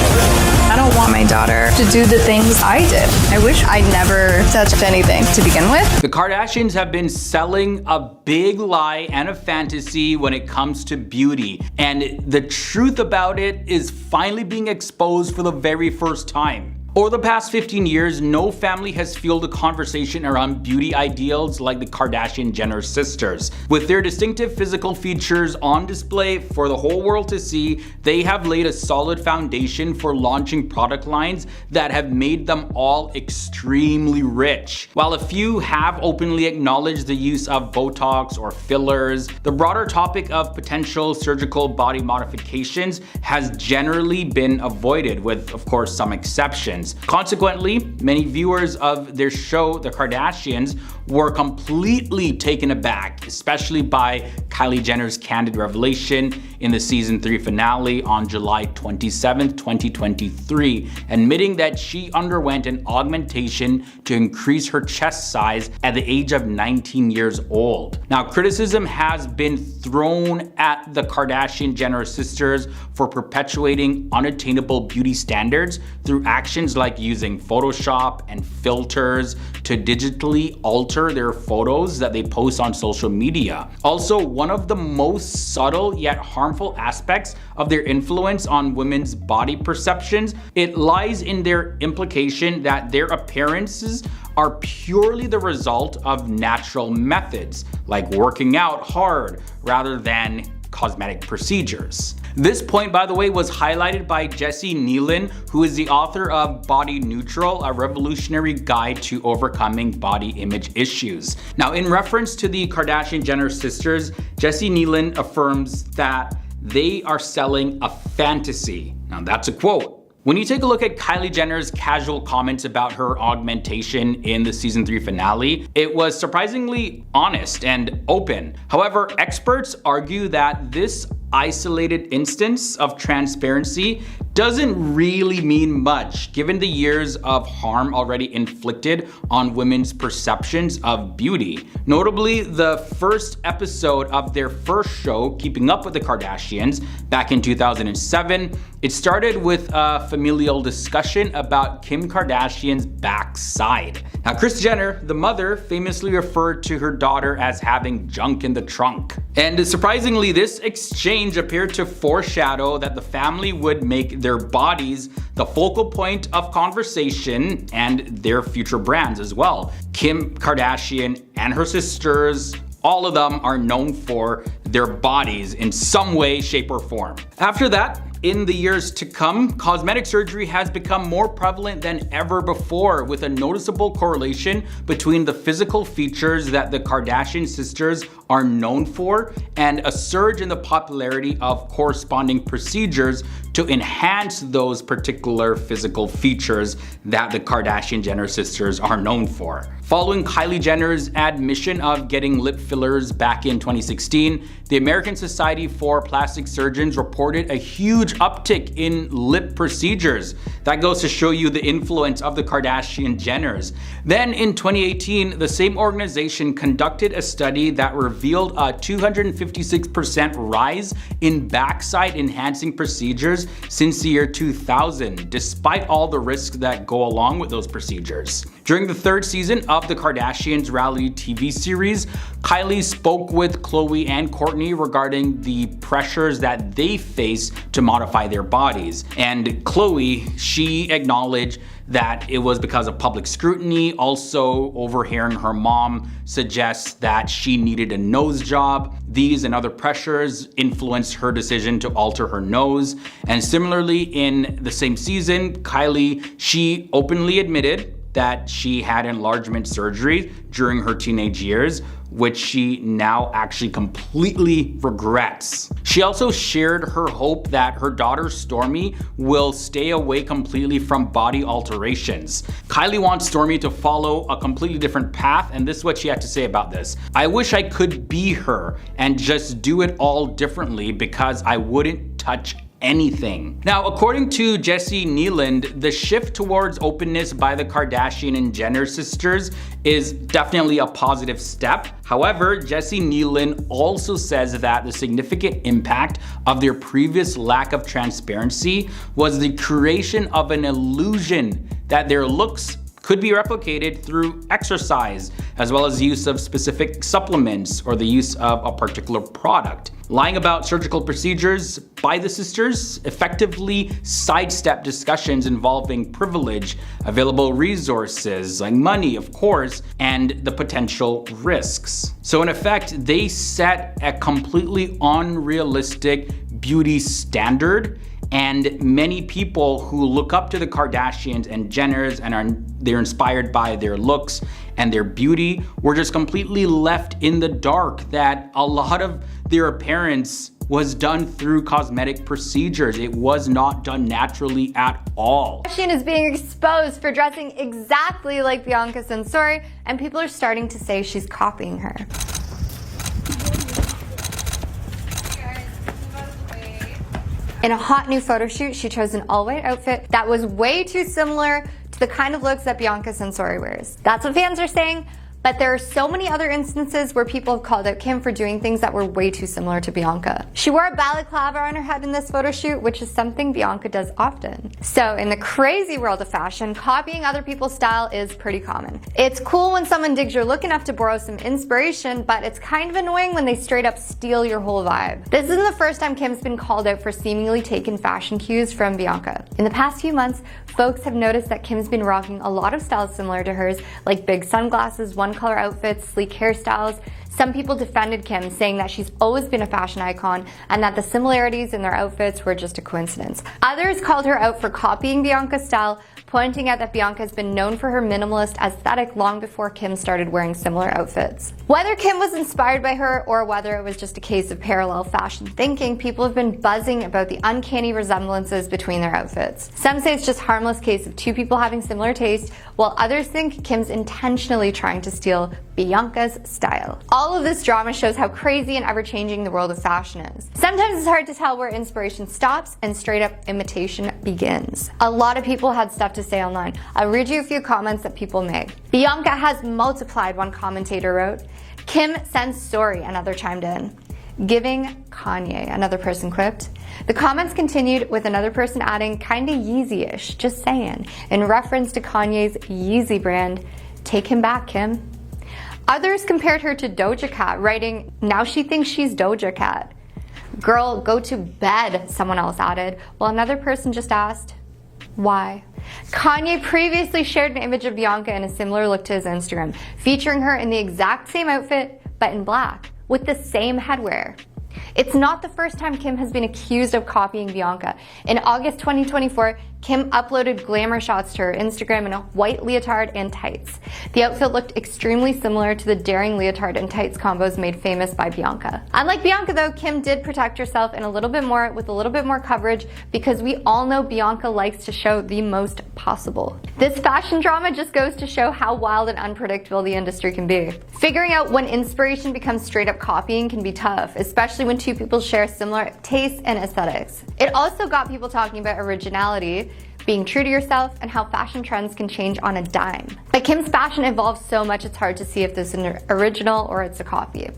I don't want my daughter to do the things I did. I wish I'd never touched anything to begin with. The Kardashians have been selling a big lie and a fantasy when it comes to beauty. And the truth about it is finally being exposed for the very first time. Over the past 15 years, no family has fueled a conversation around beauty ideals like the Kardashian-Jenner sisters. With their distinctive physical features on display for the whole world to see, they have laid a solid foundation for launching product lines that have made them all extremely rich. While a few have openly acknowledged the use of Botox or fillers, the broader topic of potential surgical body modifications has generally been avoided, with, of course, some exceptions. Consequently, many viewers of their show, The Kardashians, were completely taken aback, especially by Kylie Jenner's candid revelation in the season 3 finale on July 27th, 2023, admitting that she underwent an augmentation to increase her chest size at the age of 19 years old. Now, criticism has been thrown at the Kardashian-Jenner sisters for perpetuating unattainable beauty standards through actions like using Photoshop and filters to digitally alter their photos that they post on social media. Also, one of the most subtle yet harmful aspects of their influence on women's body perceptions, it lies in their implication that their appearances are purely the result of natural methods, like working out hard rather than cosmetic procedures. This point, by the way, was highlighted by Jessie Nealon, who is the author of Body Neutral, a revolutionary guide to overcoming body image issues. Now, in reference to the Kardashian-Jenner sisters, Jessie Nealon affirms that they are selling a fantasy. Now, that's a quote. When you take a look at Kylie Jenner's casual comments about her augmentation in the season 3 finale, it was surprisingly honest and open. However, experts argue that this isolated instance of transparency doesn't really mean much given the years of harm already inflicted on women's perceptions of beauty. Notably, the first episode of their first show, Keeping Up with the Kardashians, back in 2007, it started with a familial discussion about Kim Kardashian's backside. Now, Kris Jenner, the mother, famously referred to her daughter as having junk in the trunk. And surprisingly, this exchange appeared to foreshadow that the family would make their bodies the focal point of conversation and their future brands as well. Kim Kardashian and her sisters, all of them are known for their bodies in some way, shape, or form. After that, in the years to come, cosmetic surgery has become more prevalent than ever before, with a noticeable correlation between the physical features that the Kardashian sisters are known for and a surge in the popularity of corresponding procedures to enhance those particular physical features that the Kardashian-Jenner sisters are known for. Following Kylie Jenner's admission of getting lip fillers back in 2016, the American Society for Plastic Surgeons reported a huge uptick in lip procedures. That goes to show you the influence of the Kardashian-Jenners. Then in 2018, the same organization conducted a study that revealed a 256% rise in backside enhancing procedures since the year 2000, despite all the risks that go along with those procedures. During the third season of the Kardashians reality TV series, Kylie spoke with Khloe and Kourtney regarding the pressures that they face to modify their bodies. And Khloe, she acknowledged that it was because of public scrutiny. Also, overhearing her mom suggest that she needed a nose job. These and other pressures influenced her decision to alter her nose. And similarly, in the same season, Kylie, she openly admitted that she had enlargement surgery during her teenage years, which she now actually completely regrets. She also shared her hope that her daughter Stormi will stay away completely from body alterations. Kylie wants Stormi to follow a completely different path, and this is what she had to say about this. "I wish I could be her and just do it all differently because I wouldn't touch anything." Now, according to Jessie Nealon, the shift towards openness by the Kardashian and Jenner sisters is definitely a positive step. However, Jessie Nealon also says that the significant impact of their previous lack of transparency was the creation of an illusion that their looks could be replicated through exercise, as well as the use of specific supplements or the use of a particular product. Lying about surgical procedures by the sisters effectively sidestepped discussions involving privilege, available resources, like money, of course, and the potential risks. So in effect, they set a completely unrealistic beauty standard, and many people who look up to the Kardashians and Jenners and they're inspired by their looks and their beauty were just completely left in the dark that a lot of their appearance was done through cosmetic procedures. It was not done naturally at all. Kardashian is being exposed for dressing exactly like Bianca Censori, and people are starting to say she's copying her. In a hot new photo shoot, she chose an all-white outfit that was way too similar to the kind of looks that Bianca Censori wears. That's what fans are saying, But there are so many other instances where people have called out Kim for doing things that were way too similar to Bianca. She wore a balaclava on her head in this photo shoot, which is something Bianca does often. So in the crazy world of fashion, copying other people's style is pretty common. It's cool when someone digs your look enough to borrow some inspiration, but it's kind of annoying when they straight up steal your whole vibe. This isn't the first time Kim's been called out for seemingly taking fashion cues from Bianca. In the past few months, folks have noticed that Kim's been rocking a lot of styles similar to hers, like big sunglasses, one-color outfits, sleek hairstyles. Some people defended Kim, saying that she's always been a fashion icon and that the similarities in their outfits were just a coincidence. Others called her out for copying Bianca's style, pointing out that Bianca has been known for her minimalist aesthetic long before Kim started wearing similar outfits. Whether Kim was inspired by her or whether it was just a case of parallel fashion thinking, people have been buzzing about the uncanny resemblances between their outfits. Some say it's just a harmless case of two people having similar taste, while others think Kim's intentionally trying to steal Bianca's style. All of this drama shows how crazy and ever-changing the world of fashion is. Sometimes it's hard to tell where inspiration stops and straight-up imitation begins. A lot of people had stuff to say online. I'll read you a few comments that people made. Bianca has multiplied, one commentator wrote. Kim Censori, another chimed in. Giving Kanye, another person quipped. The comments continued with another person adding, kinda Yeezy-ish, just saying, in reference to Kanye's Yeezy brand. Take him back, Kim. Others compared her to Doja Cat, writing, now she thinks she's Doja Cat. Girl, go to bed, someone else added, while another person just asked, why? Kanye previously shared an image of Bianca in a similar look to his Instagram, featuring her in the exact same outfit, but in black, with the same headwear. It's not the first time Kim has been accused of copying Bianca. In August 2024, Kim uploaded glamour shots to her Instagram in a white leotard and tights. The outfit looked extremely similar to the daring leotard and tights combos made famous by Bianca. Unlike Bianca though, Kim did protect herself in a little bit more with a little bit more coverage because we all know Bianca likes to show the most possible. This fashion drama just goes to show how wild and unpredictable the industry can be. Figuring out when inspiration becomes straight up copying can be tough, especially when two people share similar tastes and aesthetics. It also got people talking about originality, being true to yourself, and how fashion trends can change on a dime. But Kim's fashion evolves so much it's hard to see if this is an original or it's a copy.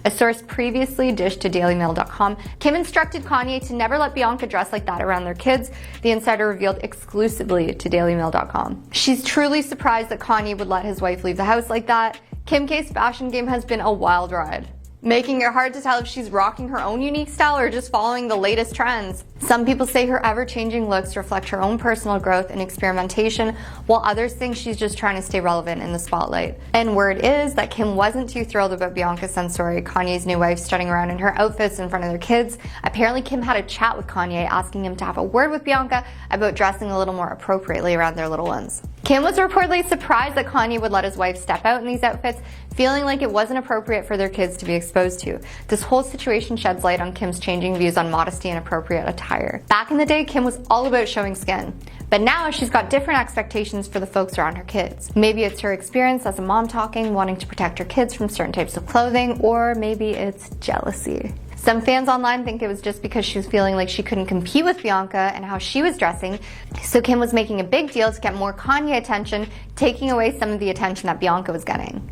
A source previously dished to dailymail.com, Kim instructed Kanye to never let Bianca dress like that around their kids, the insider revealed exclusively to dailymail.com. She's truly surprised that Kanye would let his wife leave the house like that. Kim K's fashion game has been a wild ride, making it hard to tell if she's rocking her own unique style or just following the latest trends. Some people say her ever-changing looks reflect her own personal growth and experimentation, while others think she's just trying to stay relevant in the spotlight. And word is that Kim wasn't too thrilled about Bianca Censori, Kanye's new wife, strutting around in her outfits in front of their kids. Apparently Kim had a chat with Kanye, asking him to have a word with Bianca about dressing a little more appropriately around their little ones. Kim was reportedly surprised that Kanye would let his wife step out in these outfits, feeling like it wasn't appropriate for their kids to be exposed to. This whole situation sheds light on Kim's changing views on modesty and appropriate attire. Back in the day, Kim was all about showing skin, but now she's got different expectations for the folks around her kids. Maybe it's her experience as a mom talking, wanting to protect her kids from certain types of clothing, or maybe it's jealousy. Some fans online think it was just because she was feeling like she couldn't compete with Bianca and how she was dressing, so Kim was making a big deal to get more Kanye attention, taking away some of the attention that Bianca was getting.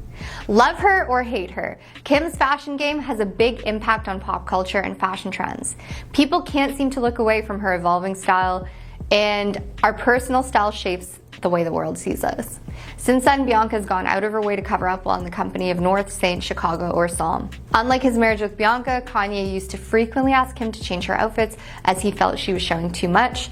Love her or hate her, Kim's fashion game has a big impact on pop culture and fashion trends. People can't seem to look away from her evolving style, and our personal style shapes the way the world sees us. Since then, Bianca's gone out of her way to cover up while in the company of North, Saint, Chicago, or Psalm. Unlike his marriage with Bianca, Kanye used to frequently ask him to change her outfits as he felt she was showing too much,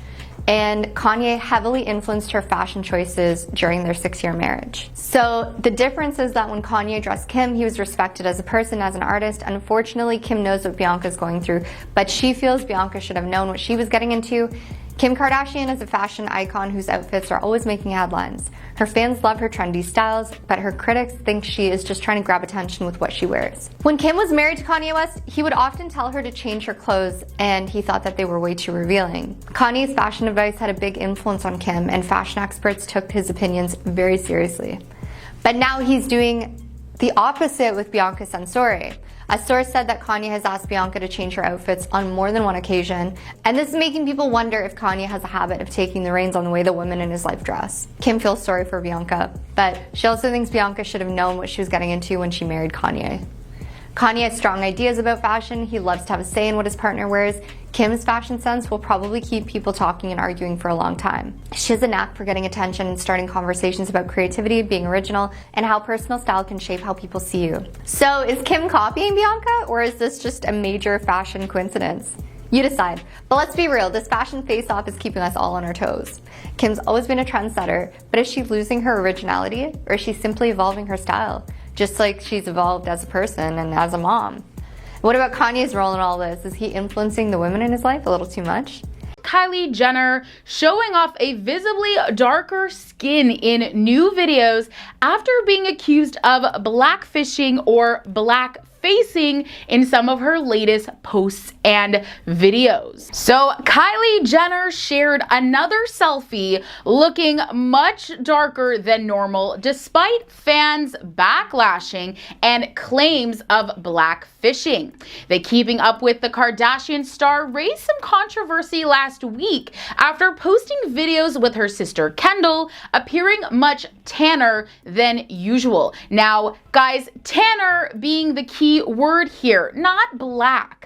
and Kanye heavily influenced her fashion choices during their 6-year marriage. So the difference is that when Kanye dressed Kim, he was respected as a person, as an artist. Unfortunately, Kim knows what Bianca's going through, but she feels Bianca should have known what she was getting into. Kim Kardashian is a fashion icon whose outfits are always making headlines. Her fans love her trendy styles, but her critics think she is just trying to grab attention with what she wears. When Kim was married to Kanye West, he would often tell her to change her clothes, and he thought that they were way too revealing. Kanye's fashion advice had a big influence on Kim, and fashion experts took his opinions very seriously. But now he's doing The opposite with Bianca Censori. A source said that Kanye has asked Bianca to change her outfits on more than one occasion, and this is making people wonder if Kanye has a habit of taking the reins on the way the women in his life dress. Kim feels sorry for Bianca, but she also thinks Bianca should have known what she was getting into when she married Kanye. Kanye has strong ideas about fashion. He loves to have a say in what his partner wears. Kim's fashion sense will probably keep people talking and arguing for a long time. She has a knack for getting attention and starting conversations about creativity, being original, and how personal style can shape how people see you. So is Kim copying Bianca, or is this just a major fashion coincidence? You decide. But let's be real, this fashion face-off is keeping us all on our toes. Kim's always been a trendsetter, but is she losing her originality, or is she simply evolving her style? Just like she's evolved as a person and as a mom. What about Kanye's role in all this? Is he influencing the women in his life a little too much? Kylie Jenner showing off a visibly darker skin in new videos after being accused of blackfishing or blackfacing in some of her latest posts and videos. So Kylie Jenner shared another selfie looking much darker than normal despite fans backlashing and claims of blackfishing. The Keeping Up with the Kardashian star raised some controversy last week after posting videos with her sister Kendall appearing much tanner than usual. Now, guys, tanner being the key word here, not black.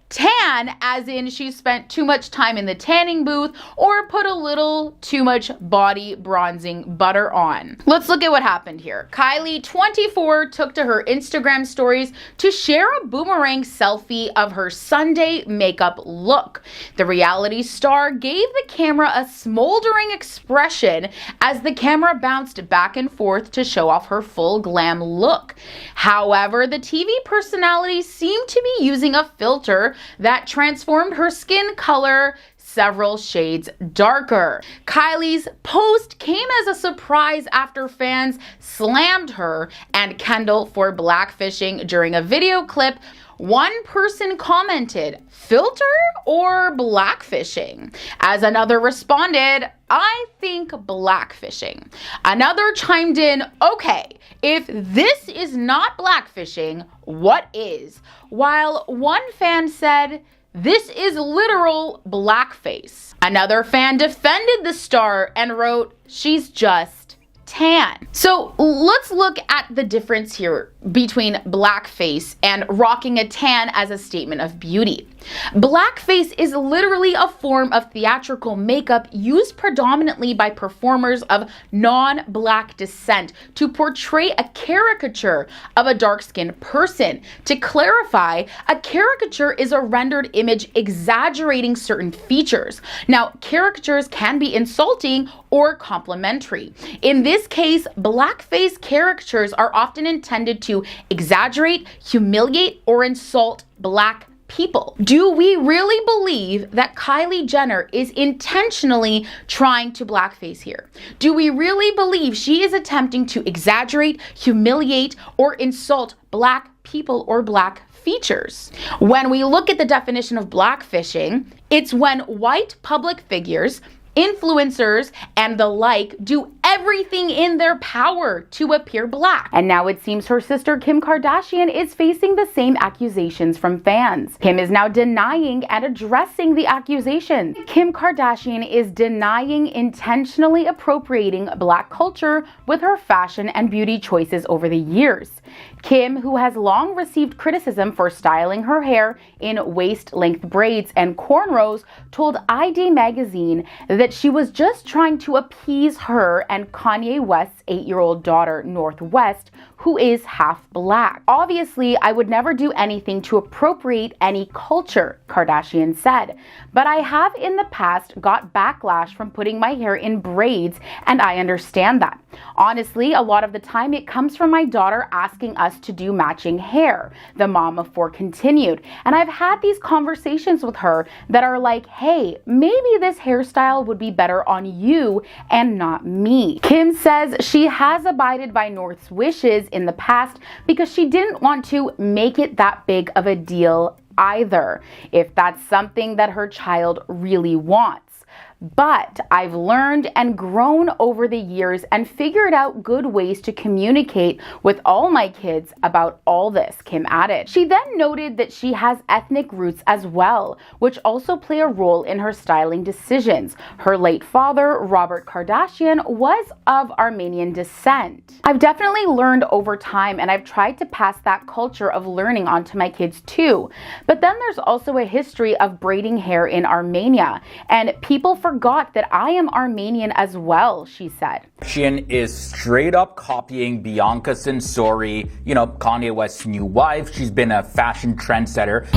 Tan, as in she spent too much time in the tanning booth or put a little too much body bronzing butter on. Let's look at what happened here. Kylie, 24, took to her Instagram stories to share a boomerang selfie of her Sunday makeup look. The reality star gave the camera a smoldering expression as the camera bounced back and forth to show off her full glam look. However, the TV personality seemed to be using a filter that transformed her skin color several shades darker. Kylie's post came as a surprise after fans slammed her and Kendall for blackfishing during a video clip. One person commented, "Filter or blackfishing?" As another responded, "I think blackfishing." Another chimed in, "Okay, if this is not blackfishing, what is?" While one fan said, "This is literal blackface." Another fan defended the star and wrote, "She's just tan." So let's look at the difference here between blackface and rocking a tan as a statement of beauty. Blackface is literally a form of theatrical makeup used predominantly by performers of non-black descent to portray a caricature of a dark-skinned person. To clarify, a caricature is a rendered image exaggerating certain features. Now, caricatures can be insulting or complimentary. In this case, blackface caricatures are often intended to exaggerate, humiliate, or insult black people. Do we really believe that Kylie Jenner is intentionally trying to blackface here? Do we really believe she is attempting to exaggerate, humiliate, or insult black people or black features? When we look at the definition of blackfishing, it's when white public figures, influencers, and the like do everything in their power to appear black. And now it seems her sister Kim Kardashian is facing the same accusations from fans. Kim is now denying and addressing the accusations. Kim Kardashian is denying intentionally appropriating black culture with her fashion and beauty choices over the years. Kim, who has long received criticism for styling her hair in waist-length braids and cornrows, told ID magazine that she was just trying to appease her and Kanye West's 8-year-old daughter, Northwest, who is half black. "Obviously, I would never do anything to appropriate any culture," Kardashian said, "but I have in the past got backlash from putting my hair in braids, and I understand that. Honestly, a lot of the time it comes from my daughter asking us to do matching hair," the mom of 4 continued. "And I've had these conversations with her that are like, hey, maybe this hairstyle would be better on you and not me." Kim says she has abided by North's wishes in the past because she didn't want to make it that big of a deal either, if that's something that her child really wants. But I've learned and grown over the years and figured out good ways to communicate with all my kids about all this, Kim added. She then noted that she has ethnic roots as well, which also play a role in her styling decisions. Her late father, Robert Kardashian, was of Armenian descent. I've definitely learned over time, and I've tried to pass that culture of learning onto my kids too. But then there's also a history of braiding hair in Armenia, and people forgot that I am Armenian as well, she said. Kardashian is straight up copying Bianca Censori, you know, Kanye West's new wife. She's been a fashion trendsetter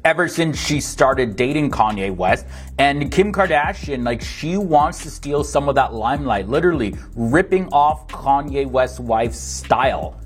ever since she started dating Kanye West. And Kim Kardashian, like, she wants to steal some of that limelight, literally ripping off Kanye West's wife's style.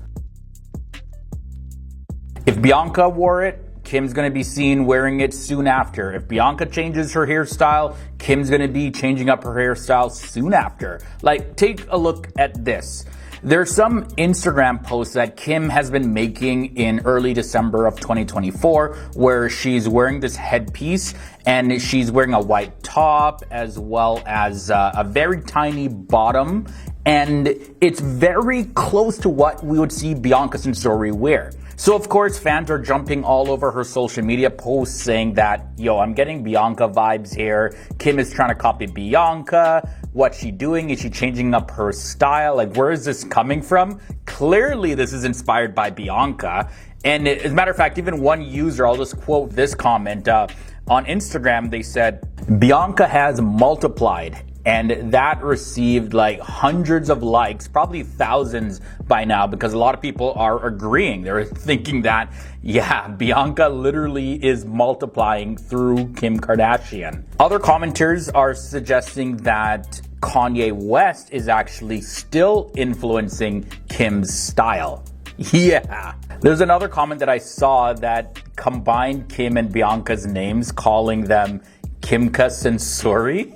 If Bianca wore it, Kim's gonna be seen wearing it soon after. If Bianca changes her hairstyle, Kim's gonna be changing up her hairstyle soon after. Like, take a look at this. There's some Instagram posts that Kim has been making in early December of 2024 where she's wearing this headpiece and she's wearing a white top as well as a very tiny bottom, and it's very close to what we would see Bianca Censori wear. So of course fans are jumping all over her social media posts saying that, yo, I'm getting Bianca vibes here. Kim is trying to copy Bianca. What's she doing? Is she changing up her style? Like, where is this coming from? Clearly this is inspired by Bianca. And as a matter of fact, even one user, I'll just quote this comment, on Instagram, they said, Bianca has multiplied. And that received like hundreds of likes, probably thousands by now, because a lot of people are agreeing. They're thinking that, yeah, Bianca literally is multiplying through Kim Kardashian. Other commenters are suggesting that Kanye West is actually still influencing Kim's style. Yeah. There's another comment that I saw that combined Kim and Bianca's names, calling them Kimca Censori.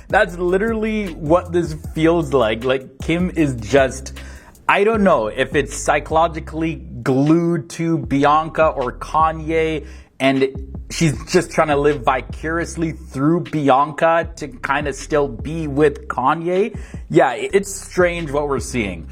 That's literally what this feels like. Like, Kim is just, I don't know if it's psychologically glued to Bianca or Kanye, and she's just trying to live vicariously through Bianca to kind of still be with Kanye. Yeah, it's strange what we're seeing.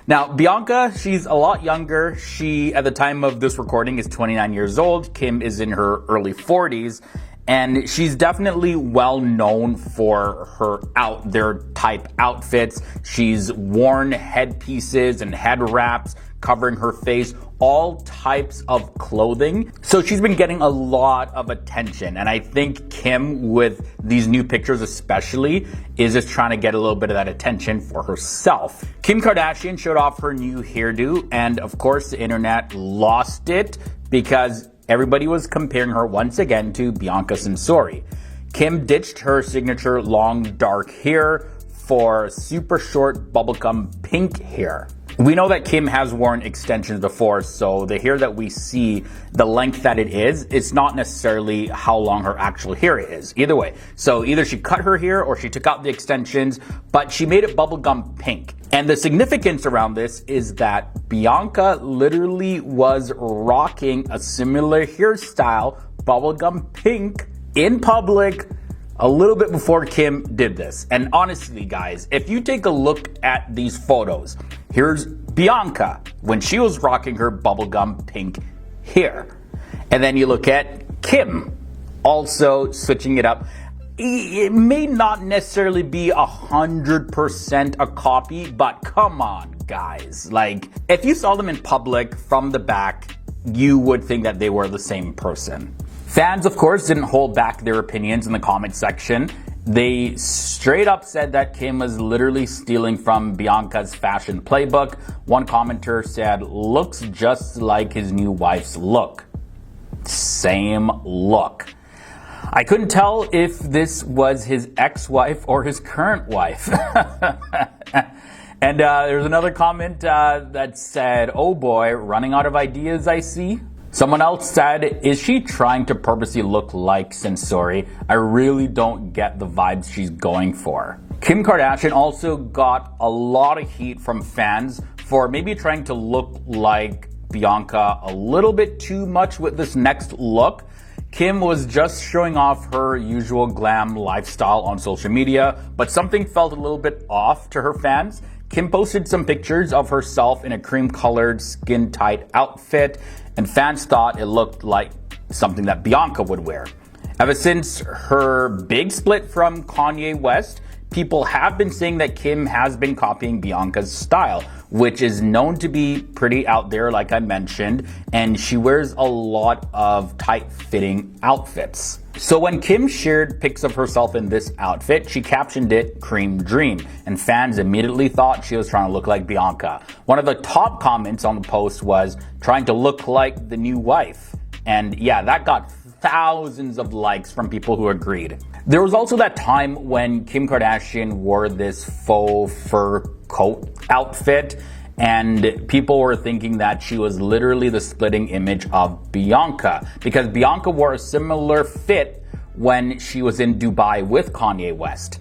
Now, Bianca, she's a lot younger. She, at the time of this recording, is 29 years old. Kim is in her early 40s. And she's definitely well known for her out there type outfits. She's worn headpieces and head wraps covering her face, all types of clothing. So she's been getting a lot of attention. And I think Kim, with these new pictures especially, is just trying to get a little bit of that attention for herself. Kim Kardashian showed off her new hairdo, and of course the internet lost it because everybody was comparing her once again to Bianca Censori. Kim ditched her signature long dark hair for super short bubblegum pink hair. We know that Kim has worn extensions before, so the hair that we see, the length that it is, it's not necessarily how long her actual hair is. Either way. So either she cut her hair or she took out the extensions, but she made it bubblegum pink. And the significance around this is that Bianca literally was rocking a similar hairstyle, bubblegum pink, in public a little bit before Kim did this. And honestly, guys, if you take a look at these photos, here's Bianca when she was rocking her bubblegum pink hair. And then you look at Kim also switching it up. It may not necessarily be 100% a copy, but come on, guys. Like, if you saw them in public from the back, you would think that they were the same person. Fans, of course, didn't hold back their opinions in the comment section. They straight up said that Kim was literally stealing from Bianca's fashion playbook. One commenter said, looks just like his new wife's look. Same look. I couldn't tell if this was his ex-wife or his current wife. And there's another comment that said, oh boy, running out of ideas, I see. Someone else said, is she trying to purposely look like Censori? I really don't get the vibes she's going for. Kim Kardashian also got a lot of heat from fans for maybe trying to look like Bianca a little bit too much with this next look. Kim was just showing off her usual glam lifestyle on social media, but something felt a little bit off to her fans. Kim posted some pictures of herself in a cream-colored, skin-tight outfit, and fans thought it looked like something that Bianca would wear. Ever since her big split from Kanye West, people have been saying that Kim has been copying Bianca's style, which is known to be pretty out there, like I mentioned, and she wears a lot of tight-fitting outfits. So when Kim shared pics of herself in this outfit, she captioned it "Cream Dream," and fans immediately thought she was trying to look like Bianca. One of the top comments on the post was trying to look like the new wife. And yeah, that got thousands of likes from people who agreed. There was also that time when Kim Kardashian wore this faux fur coat outfit, and people were thinking that she was literally the splitting image of Bianca, because Bianca wore a similar fit when she was in Dubai with Kanye West.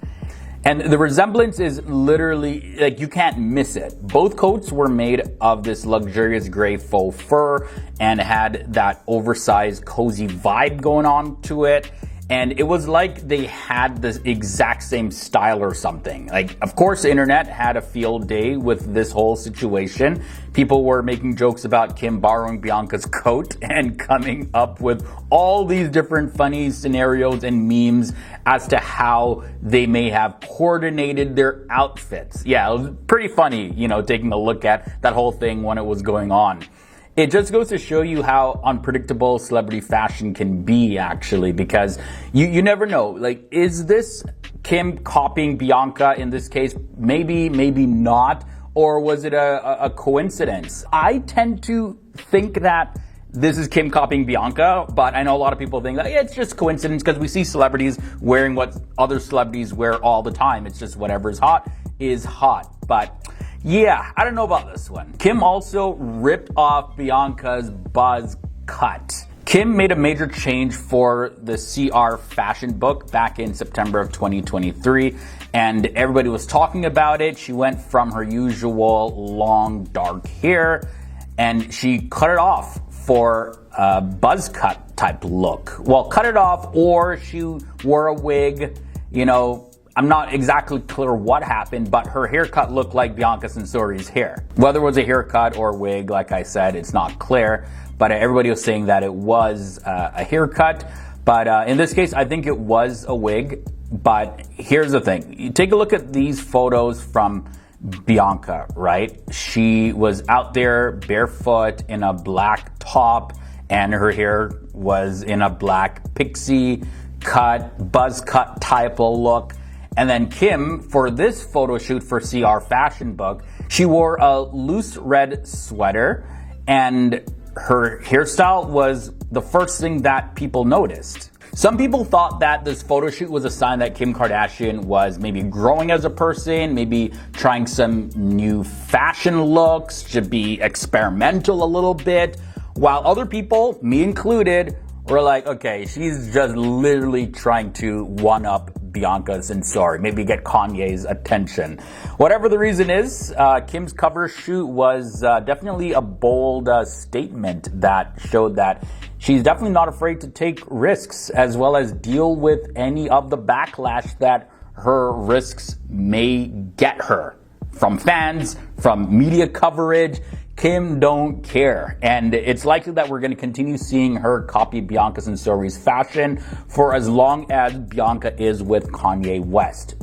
And the resemblance is literally, like, you can't miss it. Both coats were made of this luxurious gray faux fur and had that oversized, cozy vibe going on to it. And it was like they had the exact same style or something. Like, of course, the internet had a field day with this whole situation. People were making jokes about Kim borrowing Bianca's coat and coming up with all these different funny scenarios and memes as to how they may have coordinated their outfits. Yeah, it was pretty funny, you know, taking a look at that whole thing when it was going on. It just goes to show you how unpredictable celebrity fashion can be, actually, because you never know. Like, is this Kim copying Bianca in this case? Maybe, maybe not. Or was it a coincidence? I tend to think that this is Kim copying Bianca, but I know a lot of people think that it's just coincidence because we see celebrities wearing what other celebrities wear all the time. It's just whatever's hot is hot. But yeah, I don't know about this one. Kim also ripped off Bianca's buzz cut. Kim made a major change for the CR fashion book back in September of 2023, and everybody was talking about it. She went from her usual long dark hair and she cut it off for a buzz cut type look. Well, cut it off, or she wore a wig, you know. I'm not exactly clear what happened, but her haircut looked like Bianca Censori's hair. Whether it was a haircut or wig, like I said, it's not clear, but everybody was saying that it was a haircut. But in this case, I think it was a wig. But here's the thing. You take a look at these photos from Bianca, right? She was out there barefoot in a black top, and her hair was in a black pixie cut, buzz cut type of look. And then Kim, for this photo shoot for CR Fashion Book, she wore a loose red sweater, and her hairstyle was the first thing that people noticed. Some people thought that this photo shoot was a sign that Kim Kardashian was maybe growing as a person, maybe trying some new fashion looks, to be experimental a little bit, while other people, me included, were like, okay, she's just literally trying to one-up Bianca Censori, maybe get Kanye's attention. Whatever the reason is, Kim's cover shoot was definitely a bold statement that showed that she's definitely not afraid to take risks, as well as deal with any of the backlash that her risks may get her. From fans, from media coverage, Kim don't care. And it's likely that we're going to continue seeing her copy Bianca Censori's fashion for as long as Bianca is with Kanye West.